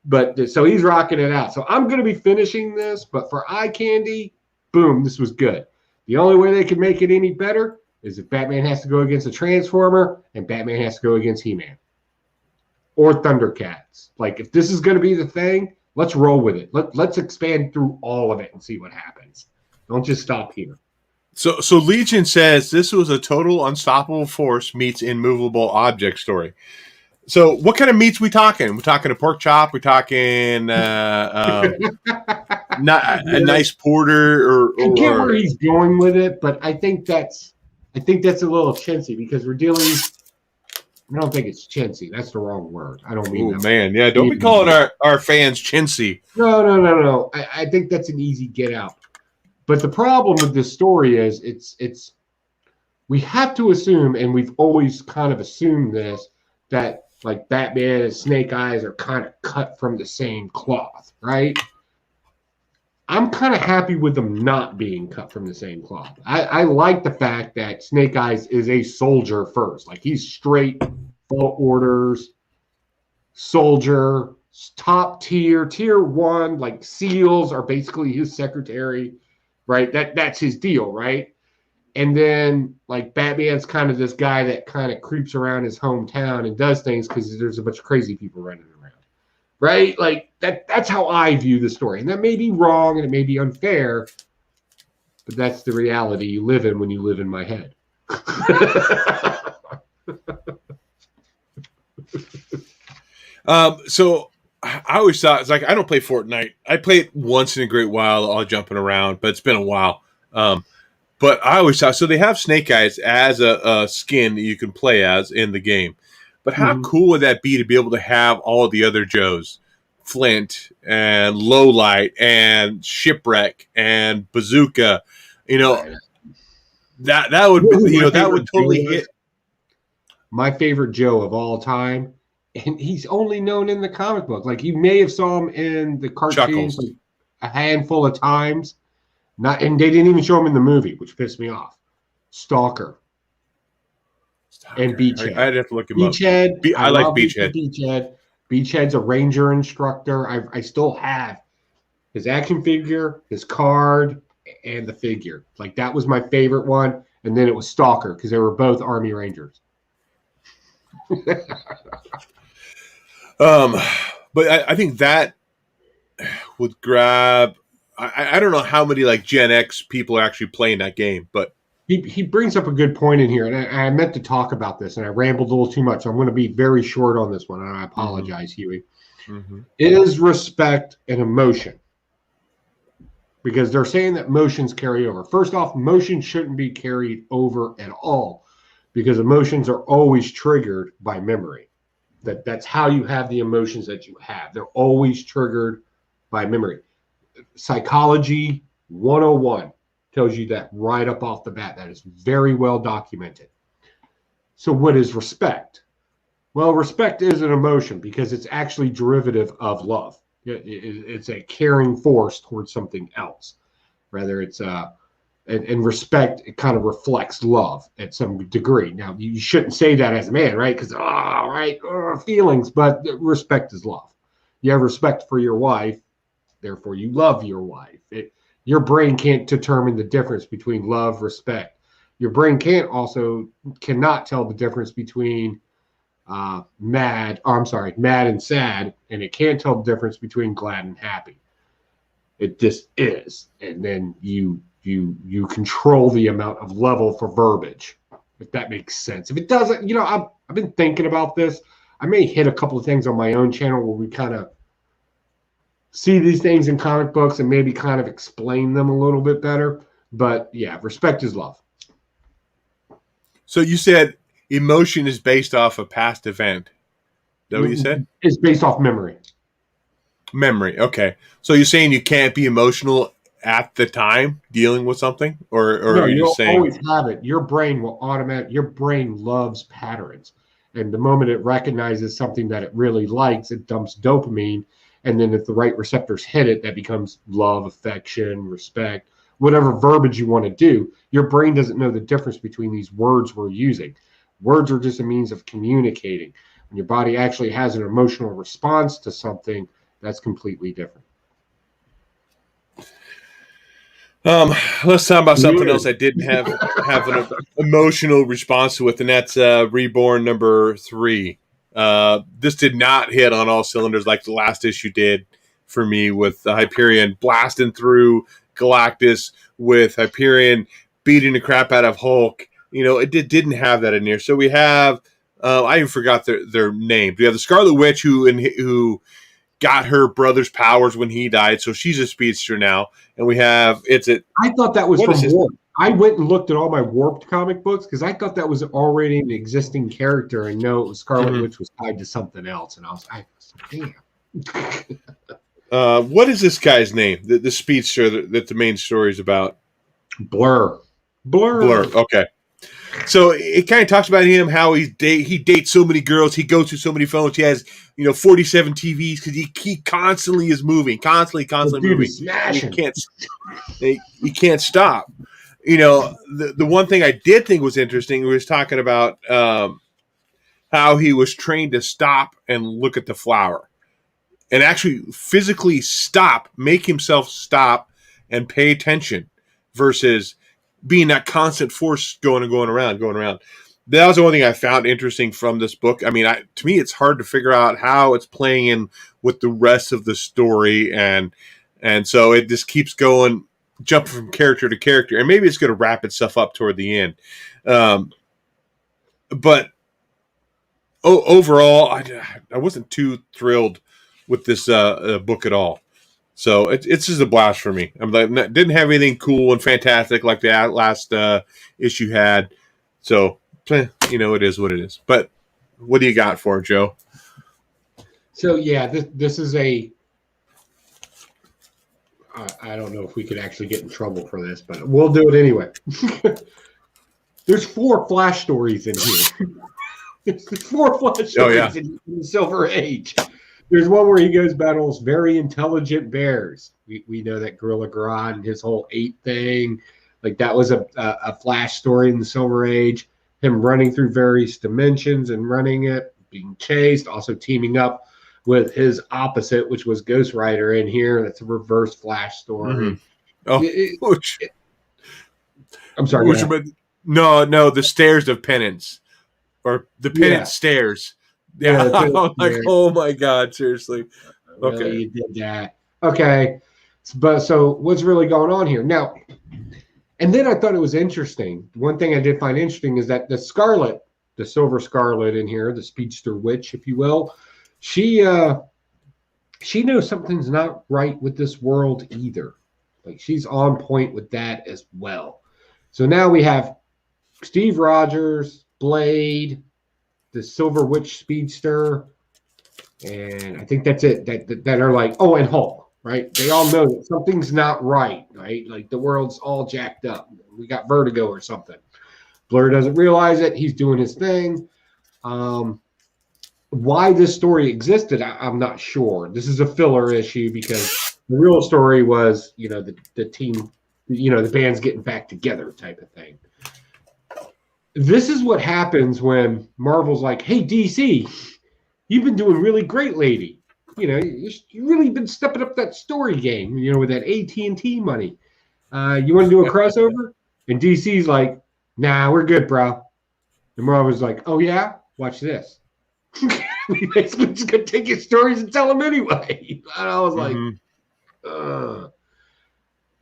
But so he's rocking it out. So I'm going to be finishing this. But for eye candy, boom, this was good. The only way they could make it any better is if Batman has to go against a Transformer and Batman has to go against He-Man or Thundercats. Like if this is going to be the thing, let's roll with it. Let's expand through all of it and see what happens. Don't just stop here. So Legion says this was a total unstoppable force meets immovable object story. So what kind of meats we talking? We're talking a pork chop. We're talking not a nice porter or I get where he's going with it, but I think that's a little chintzy because we're dealing. I don't think it's chintzy. That's the wrong word. I don't mean that. Oh man, yeah. Don't be calling our fans chintzy. No. I think that's an easy get out. But the problem with this story is it's we have to assume, and we've always kind of assumed this, that like Batman and Snake Eyes are kind of cut from the same cloth, right? I'm kind of happy with them not being cut from the same cloth. I like the fact that Snake Eyes is a soldier first. Like he's straight, full orders, soldier, top tier, tier 1, like SEALs are basically his secretary. Right, that's his deal, right? And then like Batman's kind of this guy that kind of creeps around his hometown and does things because there's a bunch of crazy people running around, right? Like that's how I view the story, and that may be wrong and it may be unfair, but that's the reality you live in when you live in my head. So I always thought it's like I don't play Fortnite. I play it once in a great while, all jumping around, but it's been a while. But I always thought so they have Snake Eyes as a skin that you can play as in the game. But how cool would that be to be able to have all the other Joes, Flint and Lowlight and Shipwreck and Bazooka? You know, that would that would totally hit. My favorite Joe of all time. And he's only known in the comic book. Like you may have saw him in the cartoons like a handful of times. And they didn't even show him in the movie, which pissed me off. Stalker. And Beachhead. I'd have to look him Beachhead, up. I like Beachhead. Beachhead's a ranger instructor. I still have his action figure, his card, and the figure. Like that was my favorite one. And then it was Stalker because they were both Army Rangers. But I think that would grab. I don't know how many like Gen X people are actually playing that game, but he brings up a good point in here, and I meant to talk about this, and I rambled a little too much. So I'm going to be very short on this one, and I apologize, Huey. It is respect and emotion, because they're saying that emotions carry over. First off, emotions shouldn't be carried over at all, because emotions are always triggered by memory. That's how you have the emotions that you have. They're always triggered by memory. Psychology 101. tells you that right up off the bat. That is very well documented. So what is respect? Well, respect is an emotion because it's actually derivative of love. It's a caring force towards something else. Rather, it's and respect, it kind of reflects love at some degree. Now, you shouldn't say that as a man, right? Because, feelings, but respect is love. You have respect for your wife, therefore you love your wife. Your brain can't determine the difference between love, respect. Your brain cannot tell the difference between mad and sad, and it can't tell the difference between glad and happy. It just is. And then you control the amount of level for verbiage, if that makes sense. If it doesn't, I've been thinking about this. I may hit a couple of things on my own channel where we kind of see these things in comic books and maybe kind of explain them a little bit better. But yeah, respect is love. So you said emotion is based off a past event. Is that what you said? It's based off memory. Memory. Okay. So you're saying you can't be emotional at the time dealing with something, or no, are you saying always have it? Your brain your brain loves patterns, and the moment it recognizes something that it really likes, it dumps dopamine, and then if the right receptors hit it, that becomes love, affection, respect, whatever verbiage you want to do. Your brain doesn't know the difference between these words we're using. Words are just a means of communicating. When your body actually has an emotional response to something, that's completely different. Let's talk about something else I didn't have an emotional response to it, and that's Reborn number 3. This did not hit on all cylinders like the last issue did for me, with Hyperion blasting through Galactus, with Hyperion beating the crap out of Hulk. It didn't have that in here. So we have, I even forgot their names. We have the Scarlet Witch who got her brother's powers when he died, so she's a speedster now. And we have I thought that was from Warped. I went and looked at all my Warped comic books because I thought that was already an existing character, and no, Scarlet Witch was tied to something else, and I was like, damn. What is this guy's name? The speedster that the main story is about? Blur. Okay. So it kind of talks about him, how he dates so many girls, he goes through so many phones, he has 47 TVs because he constantly is moving, constantly moving. He can't stop. The one thing I did think was interesting was talking about how he was trained to stop and look at the flower, and actually physically make himself stop and pay attention, versus being that constant force going around. That was the one thing I found interesting from this book. I mean, to me, it's hard to figure out how it's playing in with the rest of the story, and so it just keeps going, jumping from character to character, and maybe it's going to wrap itself up toward the end. But overall, I wasn't too thrilled with this book at all. So it's just a blast for me. Didn't have anything cool and fantastic like the last issue had. So, it is what it is. But what do you got for it, Joe? So, yeah, this is I don't know if we could actually get in trouble for this, but we'll do it anyway. There's 4 Flash stories in here. There's 4 Flash stories in the Silver Age. There's one where he goes battles very intelligent bears. We know that Gorilla Grodd and his whole 8 thing, like that was a Flash story in the Silver Age. Him running through various dimensions and running it, being chased, also teaming up with his opposite, which was Ghost Rider in here. That's a reverse Flash story. Mm-hmm. I'm sorry. No, the Stairs of Penance, or the Penance Stairs. Yeah, I'm like, oh my God, seriously. Okay, really, you did that. Okay, but so what's really going on here now? And then I thought it was interesting. One thing I did find interesting is that the Silver Scarlet in here, the speedster witch, if you will, she knows something's not right with this world either. Like, she's on point with that as well. So now we have Steve Rogers, Blade, the Silver Witch speedster, and I think that's it. That are like, and Hulk. right? They all know that something's not right, right? Like the world's all jacked up. We got vertigo or something. Blur doesn't realize it. He's doing his thing. Why this story existed, I'm not sure. This is a filler issue because the real story was, the team, the band's getting back together type of thing. This is what happens when Marvel's like, hey, DC, you've been doing really great, lady. You really been stepping up that story game, with that AT&T money. You want to do a crossover? And DC's like, nah, we're good, bro. And Marvel's like, oh, yeah? Watch this. We basically just going to take your stories and tell them anyway. And I was like,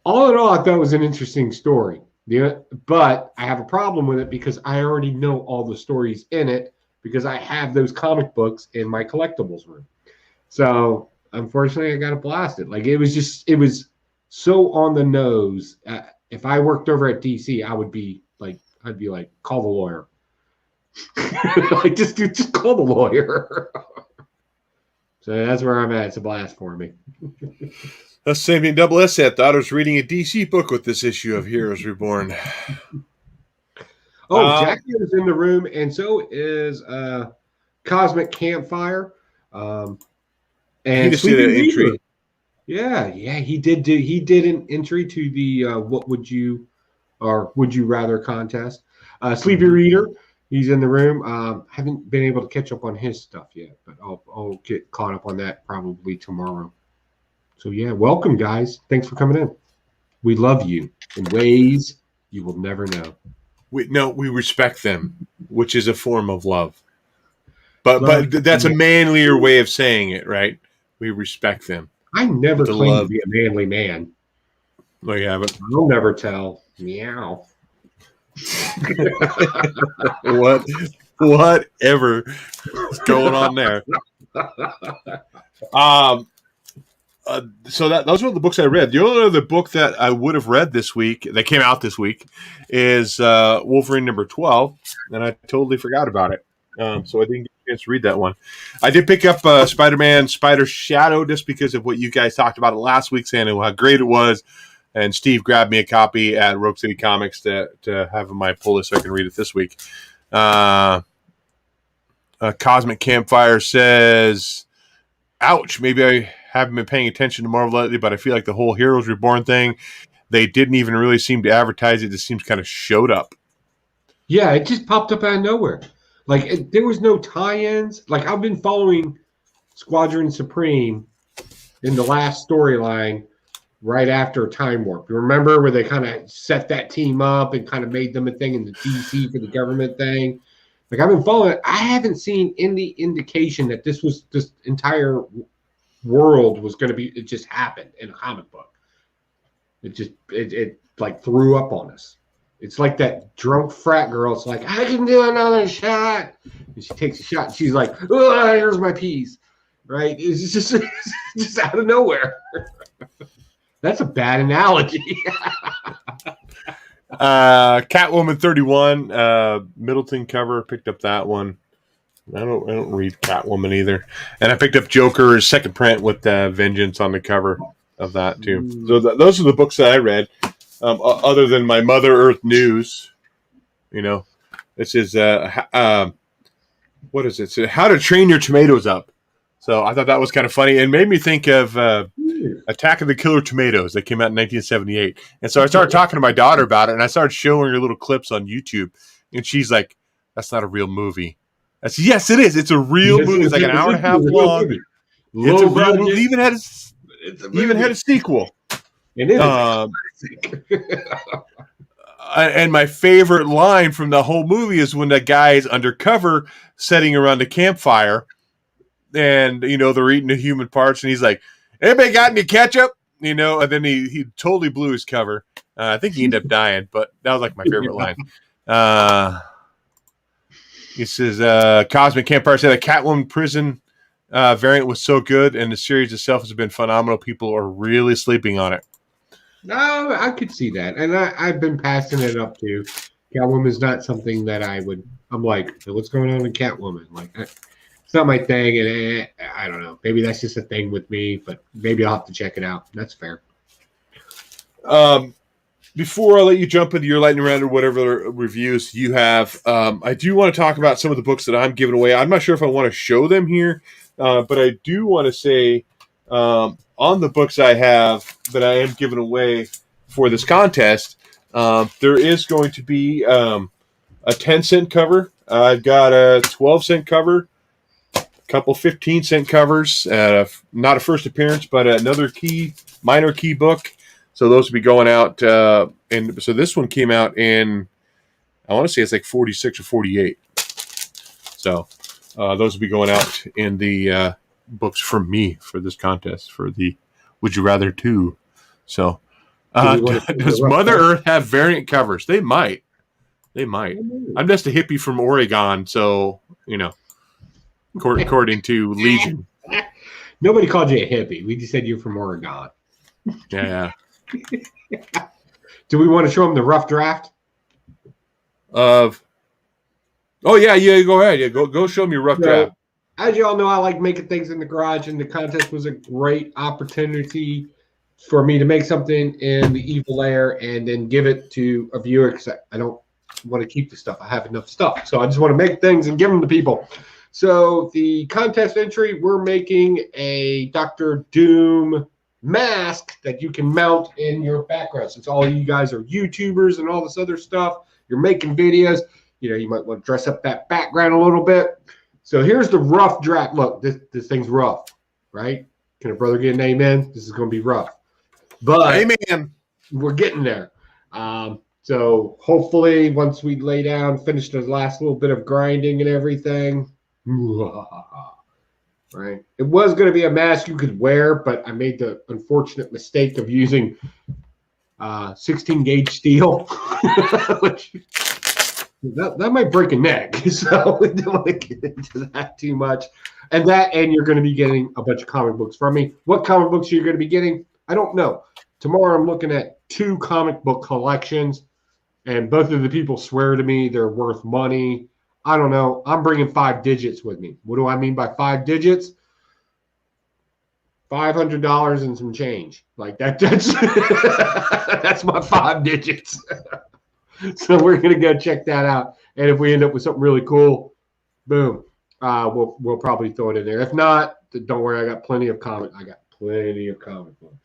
all in all, I thought it was an interesting story. But I have a problem with it because I already know all the stories in it because I have those comic books in my collectibles room. So unfortunately, I got it blasted. Like it was so on the nose. If I worked over at DC, I'd be like, call the lawyer. Like just call the lawyer. So that's where I'm at. It's a blast for me. That's the same thing Double S said. Thought I was reading a DC book with this issue of Heroes Reborn. Jackie is in the room, and so is Cosmic Campfire. And he just did an entry. Yeah, he did an entry to the what would you rather contest. Sleepy Reader, he's in the room. Haven't been able to catch up on his stuff yet, but I'll get caught up on that probably tomorrow. So yeah, welcome guys. Thanks for coming in. We love you in ways you will never know. We respect them, which is a form of love. But that's a manlier way of saying it, right? We respect them. I never claimed to be a manly man. Oh yeah, but I'll never tell. Meow. Whatever is going on there. So those were the books I read. The only other book that I would have read this week, that came out this week, is Wolverine number 12, and I totally forgot about it. So I didn't get a chance to read that one. I did pick up Spider-Man Spider Shadow just because of what you guys talked about it last week, saying how great it was. And Steve grabbed me a copy at Rogue City Comics to have in my pull list so I can read it this week. Cosmic Campfire says, ouch, maybe I haven't been paying attention to Marvel lately, but I feel like the whole Heroes Reborn thing, they didn't even really seem to advertise it. It just seems kind of showed up. Yeah, it just popped up out of nowhere. Like, there was no tie-ins. Like, I've been following Squadron Supreme in the last storyline right after Time Warp. You remember where they kind of set that team up and kind of made them a thing in the DC for the government thing? Like, I've been following it. I haven't seen any indication that this entire world was going to be, it just happened in a comic book. It like threw up on us. It's like that drunk frat girl. It's like, I can do another shot. And she takes a shot. And she's like, oh, here's my piece. Right? It's just out of nowhere. That's a bad analogy. Catwoman 31, Middleton cover. Picked up that one. I don't read Catwoman either. And I picked up Joker's second print with Vengeance on the cover of that too. So those are the books that I read. Other than my Mother Earth news, this is what is it? So How to Train Your Tomatoes Up. So I thought that was kind of funny and made me think of Attack of the Killer Tomatoes that came out in 1978. And so I started talking to my daughter about it, and I started showing her little clips on YouTube, and she's like, "That's not a real movie." I said, "Yes, it is. It's a real movie. It's like an hour and a half long. It's a real movie. It even had a sequel." It is. And my favorite line from the whole movie is when that guy is undercover sitting around a campfire and, they're eating the human parts and he's like, anybody got any ketchup? And then he totally blew his cover. I think he ended up dying, but that was like my favorite line. He says, Cosmic Campfire said the Catwoman prison variant was so good and the series itself has been phenomenal. People are really sleeping on it. No, I could see that. And I've been passing it up to Catwoman is not something that I'm like, what's going on in Catwoman? Like, it's It's not my thing, and I don't know. Maybe that's just a thing with me, but maybe I'll have to check it out. That's fair. Before I let you jump into your lightning round or whatever reviews you have, I do want to talk about some of the books that I'm giving away. I'm not sure if I want to show them here, but I do want to say on the books I have that I am giving away for this contest, there is going to be a 10-cent cover. I've got a 12-cent cover, a couple 15-cent covers, not a first appearance, but another minor key book. So those will be going out, and so this one came out in, I want to say it's like 46 or 48. So those will be going out in the books from me for this contest for the Would You Rather 2. So does Mother Earth have variant covers? They might. I'm just a hippie from Oregon, so according to Legion. Nobody called you a hippie. We just said you're from Oregon. Yeah. Do we want to show them the rough draft? Yeah, go ahead. Yeah, go show them your rough draft. As you all know, I like making things in the garage, and the contest was a great opportunity for me to make something in the evil layer and then give it to a viewer, because I don't want to keep the stuff. I have enough stuff. So I just want to make things and give them to people. So the contest entry, we're making a Dr. Doom mask that you can mount in your background. Since all of you guys are YouTubers and all this other stuff, you're making videos, you might want to dress up that background a little bit. So here's the rough draft. Look, this thing's rough, right? Can a brother get an amen? This is going to be rough. But amen. We're getting there. So hopefully once we lay down, finish the last little bit of grinding and everything, right? It was going to be a mask you could wear, but I made the unfortunate mistake of using 16 gauge steel, which that might break a neck. So we don't want to get into that too much. And you're going to be getting a bunch of comic books from me. What comic books you're going to be getting, I don't know. Tomorrow I'm looking at 2 comic book collections, and both of the people swear to me they're worth money. I don't know. I'm bringing 5 digits with me. What do I mean by 5 digits? $500 and some change. Like that's that's my 5 digits. So we're gonna go check that out. And if we end up with something really cool, boom, we'll probably throw it in there. If not, don't worry. I got plenty of comic books.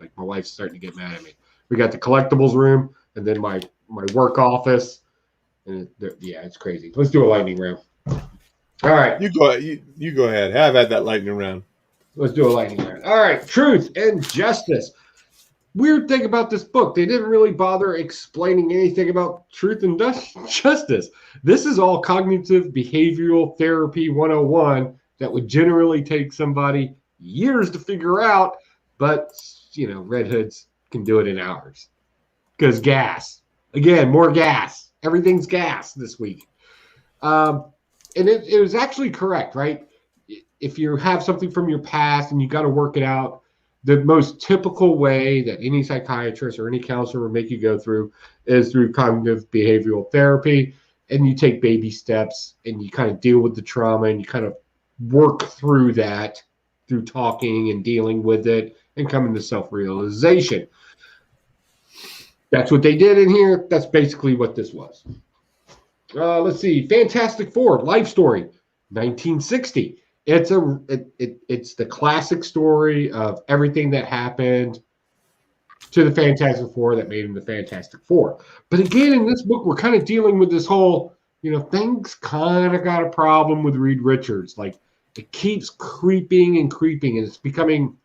Like my wife's starting to get mad at me. We got the collectibles room, and then my work office. And it's crazy. Let's do a lightning round. All right. You go ahead. Have at that lightning round. Let's do a lightning round. All right. Truth and Justice. Weird thing about this book, they didn't really bother explaining anything about truth and justice. This is all cognitive behavioral therapy 101 that would generally take somebody years to figure out, but Red Hoods can do it in hours. Because gas. Again, more gas. Everything's gas this week. And it was actually correct, right? If you have something from your past and you got to work it out, the most typical way that any psychiatrist or any counselor will make you go through is through cognitive behavioral therapy. And you take baby steps and you kind of deal with the trauma and you kind of work through that through talking and dealing with it and coming to self-realization. That's what they did in here. That's basically what this was. Let's see. Fantastic Four, life story, 1960. It's the classic story of everything that happened to the Fantastic Four that made them the Fantastic Four. But again, in this book, we're kind of dealing with this whole, things kind of got a problem with Reed Richards. Like, it keeps creeping and creeping, and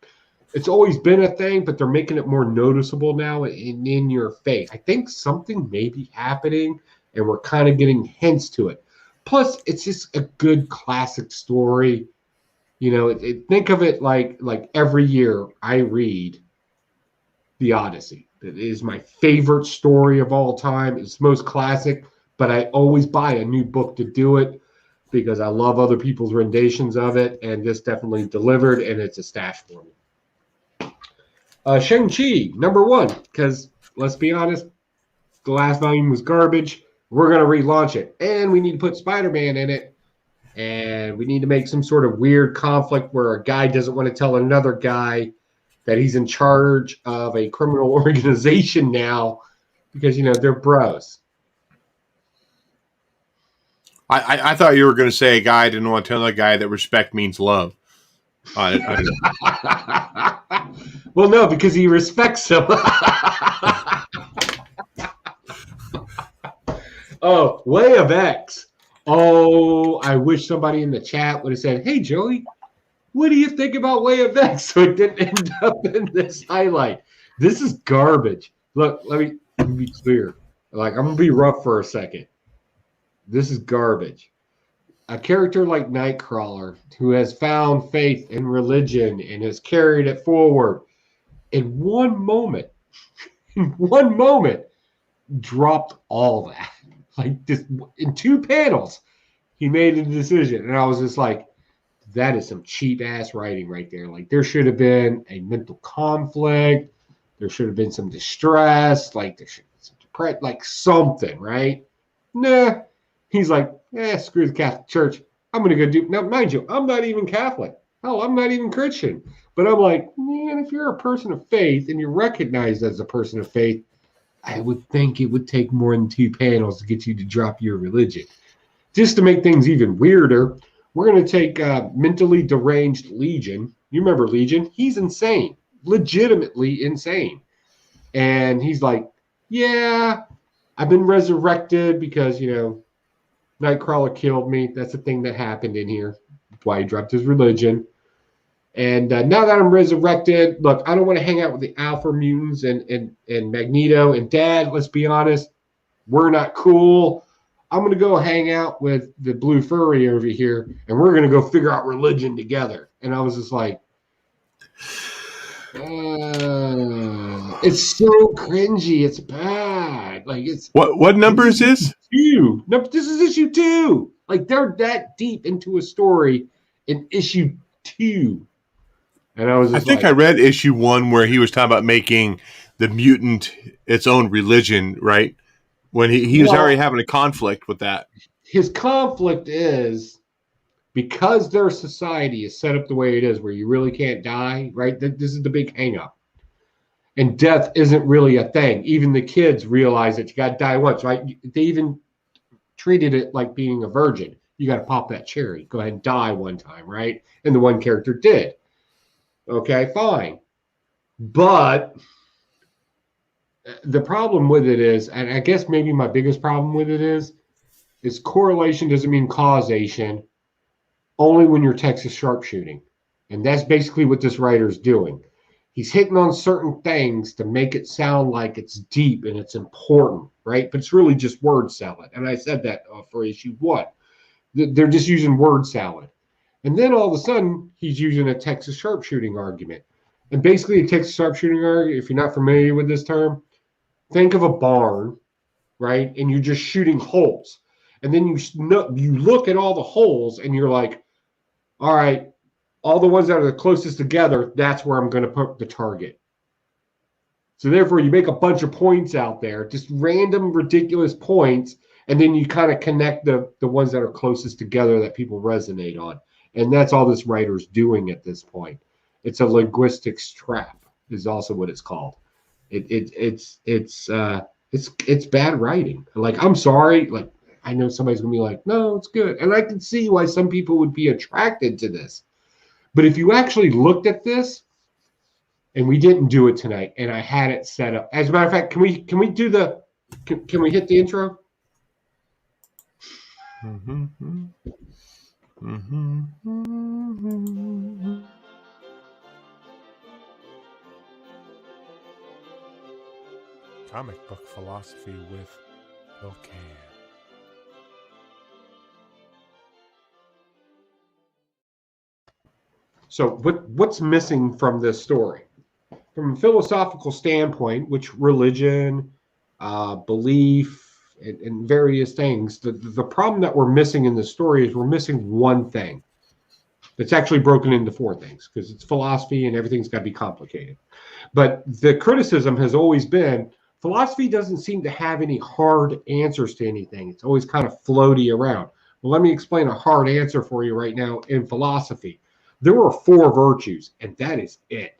it's always been a thing, but they're making it more noticeable now and in your face. I think something may be happening, and we're kind of getting hints to it. Plus, it's just a good classic story. Think of it like every year I read The Odyssey. It is my favorite story of all time. It's most classic, but I always buy a new book to do it because I love other people's renditions of it, and this definitely delivered, and it's a stash for me. Shang-Chi, #1, because let's be honest, the last volume was garbage. We're going to relaunch it, and we need to put Spider-Man in it. and we need to make some sort of weird conflict where a guy doesn't want to tell another guy that he's in charge of a criminal organization now because, they're bros. I thought you were going to say a guy didn't want to tell a guy that respect means love. I Well, no, because he respects him. Oh, Way of X. Oh, I wish somebody in the chat would have said, hey, Joey, what do you think about Way of X? So it didn't end up in this highlight. This is garbage. Look, let me be clear. I'm going to be rough for a second. This is garbage. A character like Nightcrawler, who has found faith in religion and has carried it forward, in one moment, dropped all that. This, in 2 panels, he made a decision. And I was just like, that is some cheap ass writing right there. There should have been a mental conflict. There should have been some distress. There should have been some depression, something, right? Nah. He's like, screw the Catholic Church. I'm going to go do. Now, mind you, I'm not even Catholic. Hell, I'm not even Christian. But I'm like, man, if you're a person of faith and you're recognized as a person of faith, I would think it would take more than 2 panels to get you to drop your religion. Just to make things even weirder, we're going to take mentally deranged Legion. You remember Legion? He's insane, legitimately insane. And he's like, yeah, I've been resurrected because, Nightcrawler killed me. That's the thing that happened in here. Why he dropped his religion. And now that I'm resurrected, look, I don't want to hang out with the Alpha Mutants and Magneto. And Dad, let's be honest, we're not cool. I'm going to go hang out with the Blue Furry over here, and we're going to go figure out religion together. And I was just like, it's so cringy. It's bad. It's what number is this? 2. No, this is issue 2. They're that deep into a story in issue 2. And I think I read issue 1 where he was talking about making the mutant its own religion, right? When he was already having a conflict with that. His conflict is because their society is set up the way it is, where you really can't die, right? This is the big hang up. And death isn't really a thing. Even the kids realize that you got to die once, right? They even treated it like being a virgin. You got to pop that cherry. Go ahead and die one time, right? And the one character did. Okay, fine. But the problem with it is, and I guess maybe my biggest problem with it is correlation doesn't mean causation, only when you're Texas sharpshooting. And that's basically what this writer's doing. He's hitting on certain things to make it sound like it's deep and it's important, right? But it's really just word salad. And I said that for issue 1. They're just using word salad. And then all of a sudden, he's using a Texas sharpshooting argument. And basically, a Texas sharpshooting argument, if you're not familiar with this term, think of a barn, right? And you're just shooting holes. And then you look at all the holes and you're like, all right, all the ones that are the closest together, that's where I'm going to put the target. So therefore, you make a bunch of points out there, just random, ridiculous points, and then you kind of connect the ones that are closest together that people resonate on. And that's all this writer's doing at this point. It's a linguistics trap, is also what it's called. It's bad writing. I'm sorry. I know somebody's gonna be like, no, it's good, and I can see why some people would be attracted to this. But if you actually looked at this, and we didn't do it tonight, and I had it set up. As a matter of fact, can we do the? Can we hit the intro? Mm-hmm. Comic book philosophy with Pocan. So what's missing from this story? From a philosophical standpoint, which religion, belief, and various things, the problem that we're missing in the story is we're missing one thing. It's actually broken into 4 things because it's philosophy and everything's got to be complicated. But the criticism has always been philosophy doesn't seem to have any hard answers to anything. It's always kind of floaty around. Well, let me explain a hard answer for you right now in philosophy. There are 4 virtues, and that is it.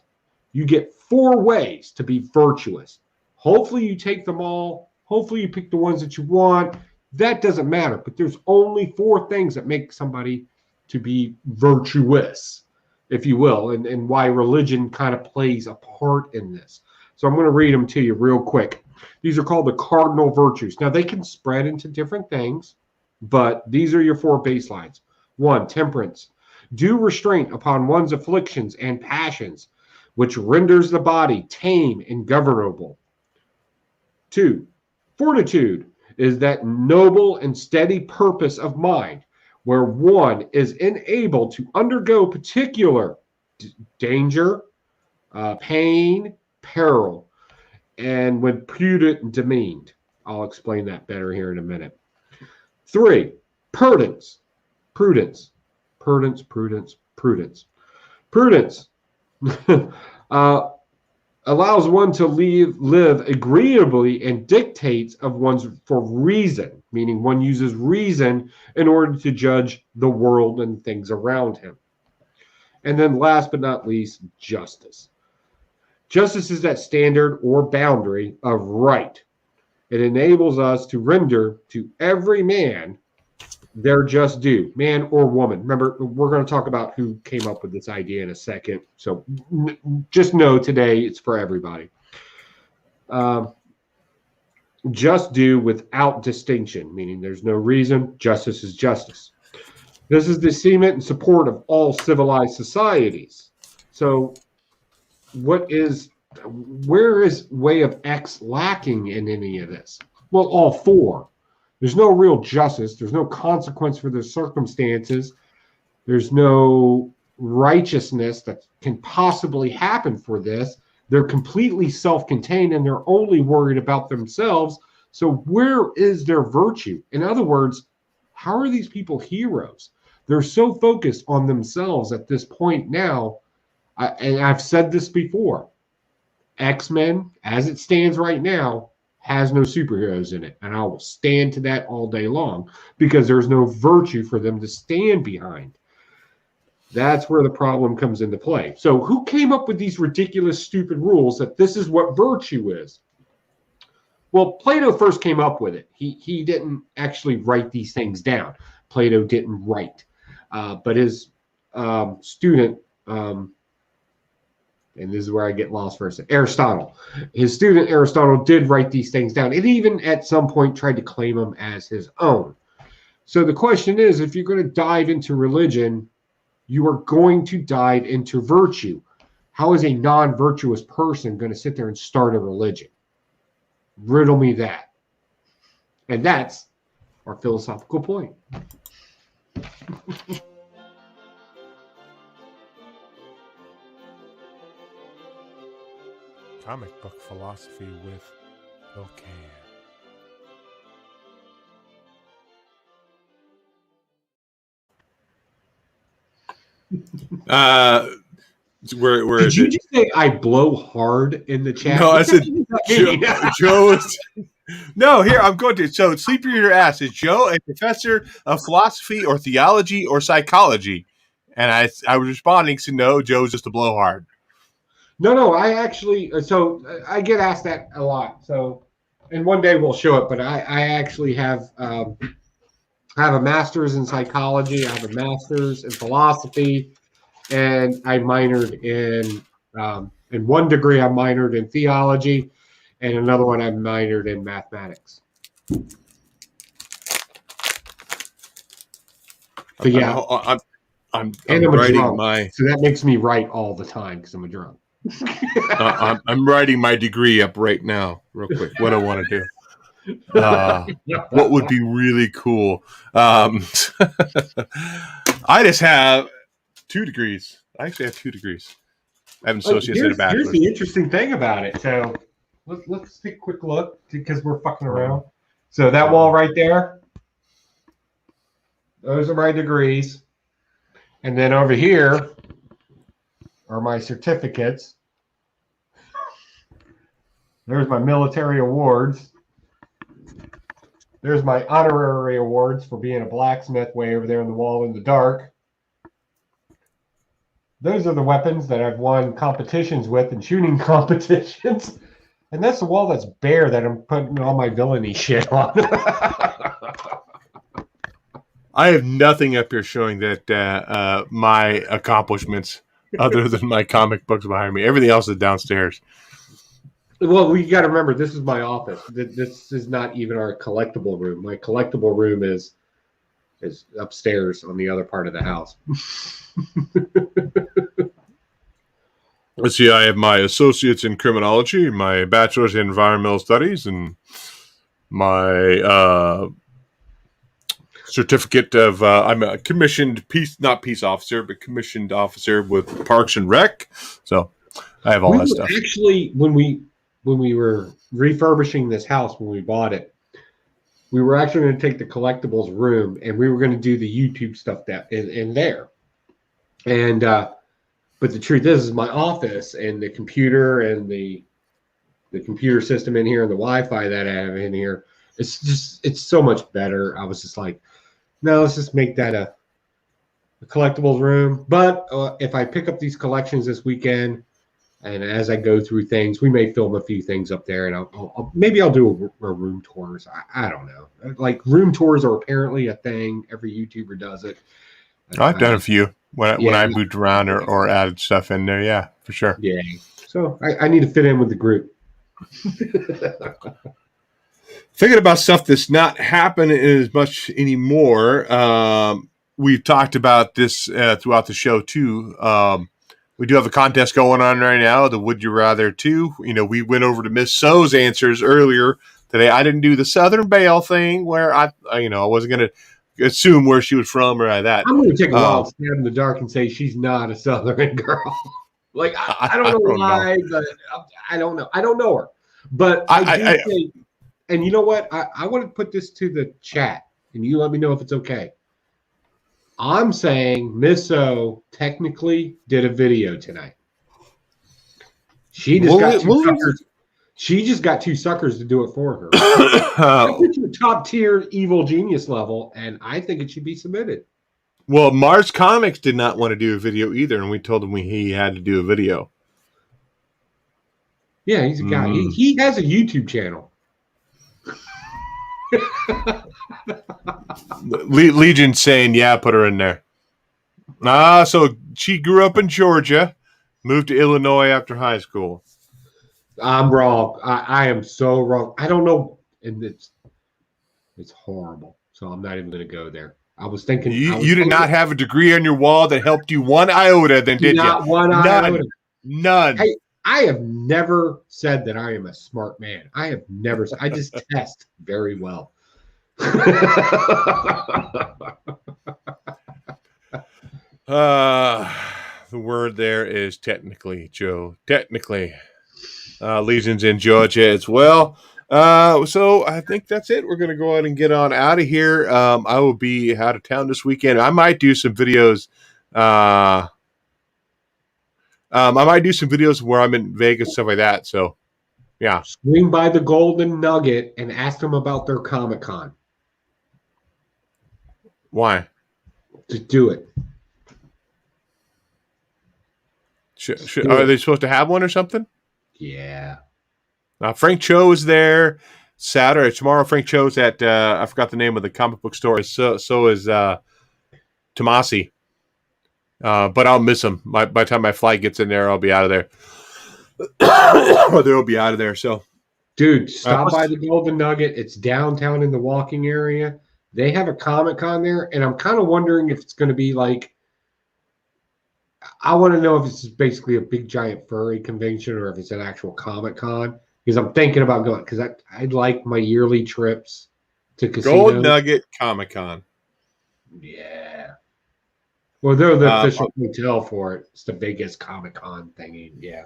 You get 4 ways to be virtuous. Hopefully you take them all. Hopefully you pick the ones that you want. That doesn't matter, but there's only 4 things that make somebody to be virtuous, if you will, and why religion kind of plays a part in this. So I'm going to read them to you real quick. These are called the cardinal virtues. Now, they can spread into different things, but these are your 4 baselines. 1, temperance. Due restraint upon one's afflictions and passions, which renders the body tame and governable. 2, fortitude is that noble and steady purpose of mind, where one is enabled to undergo particular danger, pain, peril, and when prudent and demeaned. I'll explain that better here in a minute. 3, prudence. Prudence. Allows one to live agreeably and dictates of one's for reason, meaning one uses reason in order to judge the world and things around him. And then last but not least, justice. Justice is that standard or boundary of right. It enables us to render to every man their just due, man or woman. Remember, we're going to talk about who came up with this idea in a second. So just know today it's for everybody. Just due without distinction, meaning there's no reason. Justice is justice. This is the cement and support of all civilized societies. So where is way of X lacking in any of this? Well, all 4. There's no real justice. There's no consequence for the circumstances. There's no righteousness that can possibly happen for this. They're completely self-contained and they're only worried about themselves. So where is their virtue? In other words, how are these people heroes? They're so focused on themselves at this point now. And I've said this before. X-Men, as it stands right now, has no superheroes in it, and I will stand to that all day long because there's no virtue for them to stand behind. That's where the problem comes into play. So who came up with these ridiculous, stupid rules that this is what virtue is? Well, Plato first came up with it. He didn't actually write these things down. Plato didn't write, but his student, and this is where I get lost for a second, Aristotle. His student Aristotle did write these things down. It even at some point tried to claim them as his own. So the question is, if you're going to dive into religion, you are going to dive into virtue. How is a non-virtuous person going to sit there and start a religion? Riddle me that. And that's our philosophical point. Comic book philosophy with Pocan. Where Did is you it? just say I blow hard in the chat? No, I said Joe is. No, here I'm going to. So, sleeper your ass. Is Joe a professor of philosophy or theology or psychology? And I was responding to no, Joe's just a blowhard. No, I actually, so I get asked that a lot. So, and one day we'll show it, but I actually have a master's in psychology. I have a master's in philosophy, and I minored in one degree, I minored in theology, and another one I minored in mathematics. So yeah, I'm writing drunk, so that makes me write all the time because I'm a drunk. I'm writing my degree up right now, real quick. What I want to do. What would be really cool? I just have 2 degrees. I actually have 2 degrees. I have an associate's and a bachelor's. Here's the interesting thing about it. So let's take a quick look because we're fucking around. So that wall right there, those are my degrees. And then over here are my certificates. There's my military awards. There's my honorary awards for being a blacksmith way over there on the wall in the dark. Those are the weapons that I've won competitions with and shooting competitions. And that's the wall that's bare that I'm putting all my villainy shit on. I have nothing up here showing that my accomplishments other than my comic books behind me. Everything else is downstairs. Well, we got to remember, this is my office. This is not even our collectible room. My collectible room is upstairs on the other part of the house. Let's see. I have my associates in criminology, my bachelor's in environmental studies, and my certificate of I'm a commissioned not peace officer, but commissioned officer with Parks and Rec. So I have all that stuff. Actually, when we were refurbishing this house, when we bought it, we were actually going to take the collectibles room and we were going to do the YouTube stuff that in there. And but the truth is my office and the computer and the computer system in here and the Wi-Fi that I have in here, it's so much better. I was just like, no, let's just make that a collectibles room. But if I pick up these collections this weekend, and as I go through things, we may film a few things up there, and I'll maybe I'll do a room tours. I don't know. Like room tours are apparently a thing. Every YouTuber does it. I've done a few when I moved around or added stuff in there. Yeah, for sure. Yeah. So I need to fit in with the group. Thinking about stuff that's not happening as much anymore. We've talked about this throughout the show too. We do have a contest going on right now, the Would You Rather 2. You know, we went over to Miss So's answers earlier today. I didn't do the Southern Belle thing where I wasn't going to assume where she was from or that. I'm going to take a wild stab in the dark and say she's not a Southern girl. Like, I don't know why, but I don't know. I don't know her. But I do think, and you know what? I want to put this to the chat, and you let me know if it's okay. I'm saying Miss O technically did a video tonight. She just got two suckers. She just got two suckers to do it for her. I put you top tier evil genius level, and I think it should be submitted. Well, Mars Comics did not want to do a video either, and we told him he had to do a video. Yeah, he's a guy. He has a YouTube channel. Legion saying, yeah, put her in there. So she grew up in Georgia, moved to Illinois after high school. I'm wrong. I am so wrong. I don't know. And it's horrible. So I'm not even going to go there. I was thinking. You did not have a degree on your wall that helped you one iota, then did you? Not one iota. None. Hey, I have never said that I am a smart man. I have never. I just test very well. The word there is technically, Joe. Technically. Legion's in Georgia as well. So I think that's it. We're going to go ahead and get on out of here. I will be out of town this weekend. I might do some videos. I might do some videos where I'm in Vegas, stuff like that. So, yeah. Swing by the Golden Nugget and ask them about their Comic-Con. Why? Just do it. Are they supposed to have one or something? Yeah. Frank Cho is there Saturday. Tomorrow, Frank Cho's at, I forgot the name of the comic book store. So is Tomasi. But I'll miss him. By the time my flight gets in there, I'll be out of there. Or they'll be out of there. So, dude, stop by the Golden Nugget. It's downtown in the walking area. They have a Comic-Con there, and I'm kind of wondering if it's going to be like, I want to know if it's basically a big giant furry convention or if it's an actual Comic-Con, because I'm thinking about going, because I'd like my yearly trips to casinos. Gold Nugget Comic-Con. Yeah. Well, they're the official hotel for it. It's the biggest Comic-Con thingy. Yeah.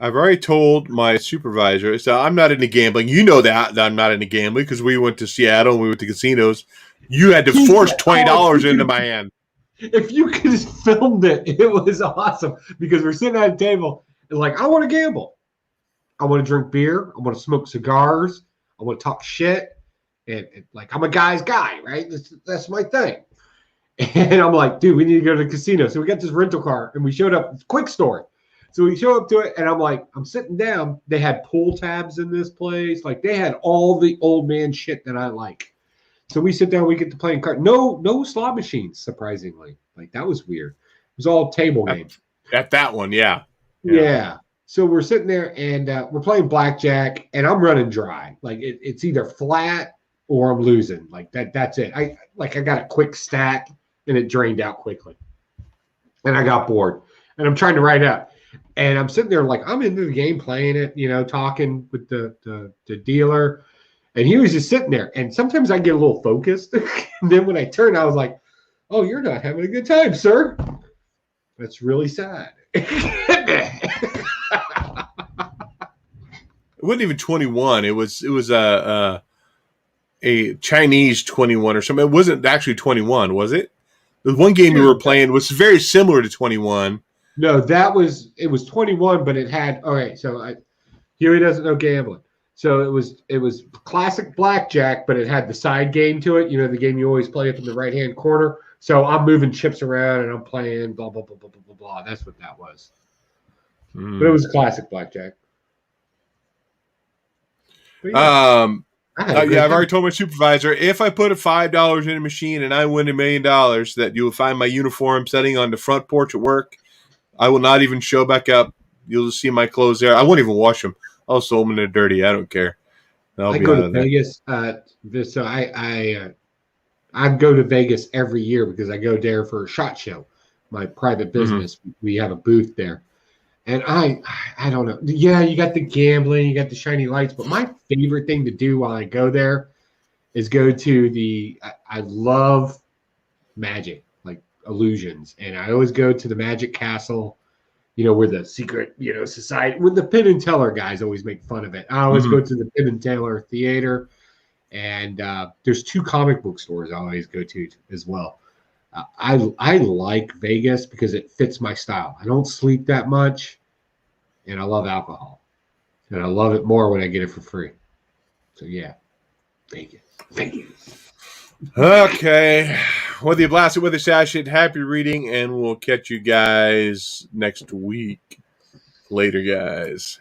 I've already told my supervisor, so I'm not into gambling. You know that I'm not into gambling because we went to Seattle and we went to casinos. You had to force $20 into my hand. If you could have filmed it, it was awesome because we're sitting at a table and like, I want to gamble. I want to drink beer. I want to smoke cigars. I want to talk shit. And like, I'm a guy's guy, right? That's my thing. And I'm like, dude, we need to go to the casino. So we got this rental car and we showed up. Quick story. So we show up to it and I'm like, I'm sitting down. They had pool tabs in this place. Like they had all the old man shit that I like. So we sit down, we get to playing cards. No slot machines, surprisingly. Like that was weird. It was all table games. At that one, yeah. So we're sitting there and we're playing blackjack and I'm running dry. Like it's either flat or I'm losing. Like that's it. I got a quick stack and it drained out quickly. And I got bored. And I'm trying to write out. And I'm sitting there like I'm into the game, playing it, talking with the dealer. And he was just sitting there. And sometimes I get a little focused. And then when I turned, I was like, oh, you're not having a good time, sir. That's really sad. It wasn't even 21. It was a Chinese 21 or something. It wasn't actually 21, was it? The one game we were playing was very similar to 21. No, it was 21, but it had so Huey doesn't know gambling. So it was classic blackjack, but it had the side game to it. The game you always play up in the right hand corner. So I'm moving chips around and I'm playing blah blah blah blah blah blah blah. That's what that was. But it was classic blackjack. I've already told my supervisor if I put $5 in a machine and I win $1 million, that you will find my uniform sitting on the front porch at work. I will not even show back up. You'll just see my clothes there. I won't even wash them. I'll sew them when they're dirty. I don't care. I go to Vegas. So I go to Vegas every year because I go there for a SHOT Show, my private business. We have a booth there. And I don't know. Yeah, you got the gambling, you got the shiny lights, but my favorite thing to do while I go there is go to I love magic, like illusions. And I always go to the Magic Castle, where the secret, society, where the Penn and Teller guys always make fun of it. I always go to the Penn and Teller Theater. And there's 2 comic book stores I always go to as well. I like Vegas because it fits my style. I don't sleep that much, and I love alcohol. And I love it more when I get it for free. So, yeah, Vegas. Okay. Whether you blast it, whether you sash it, happy reading, and we'll catch you guys next week. Later, guys.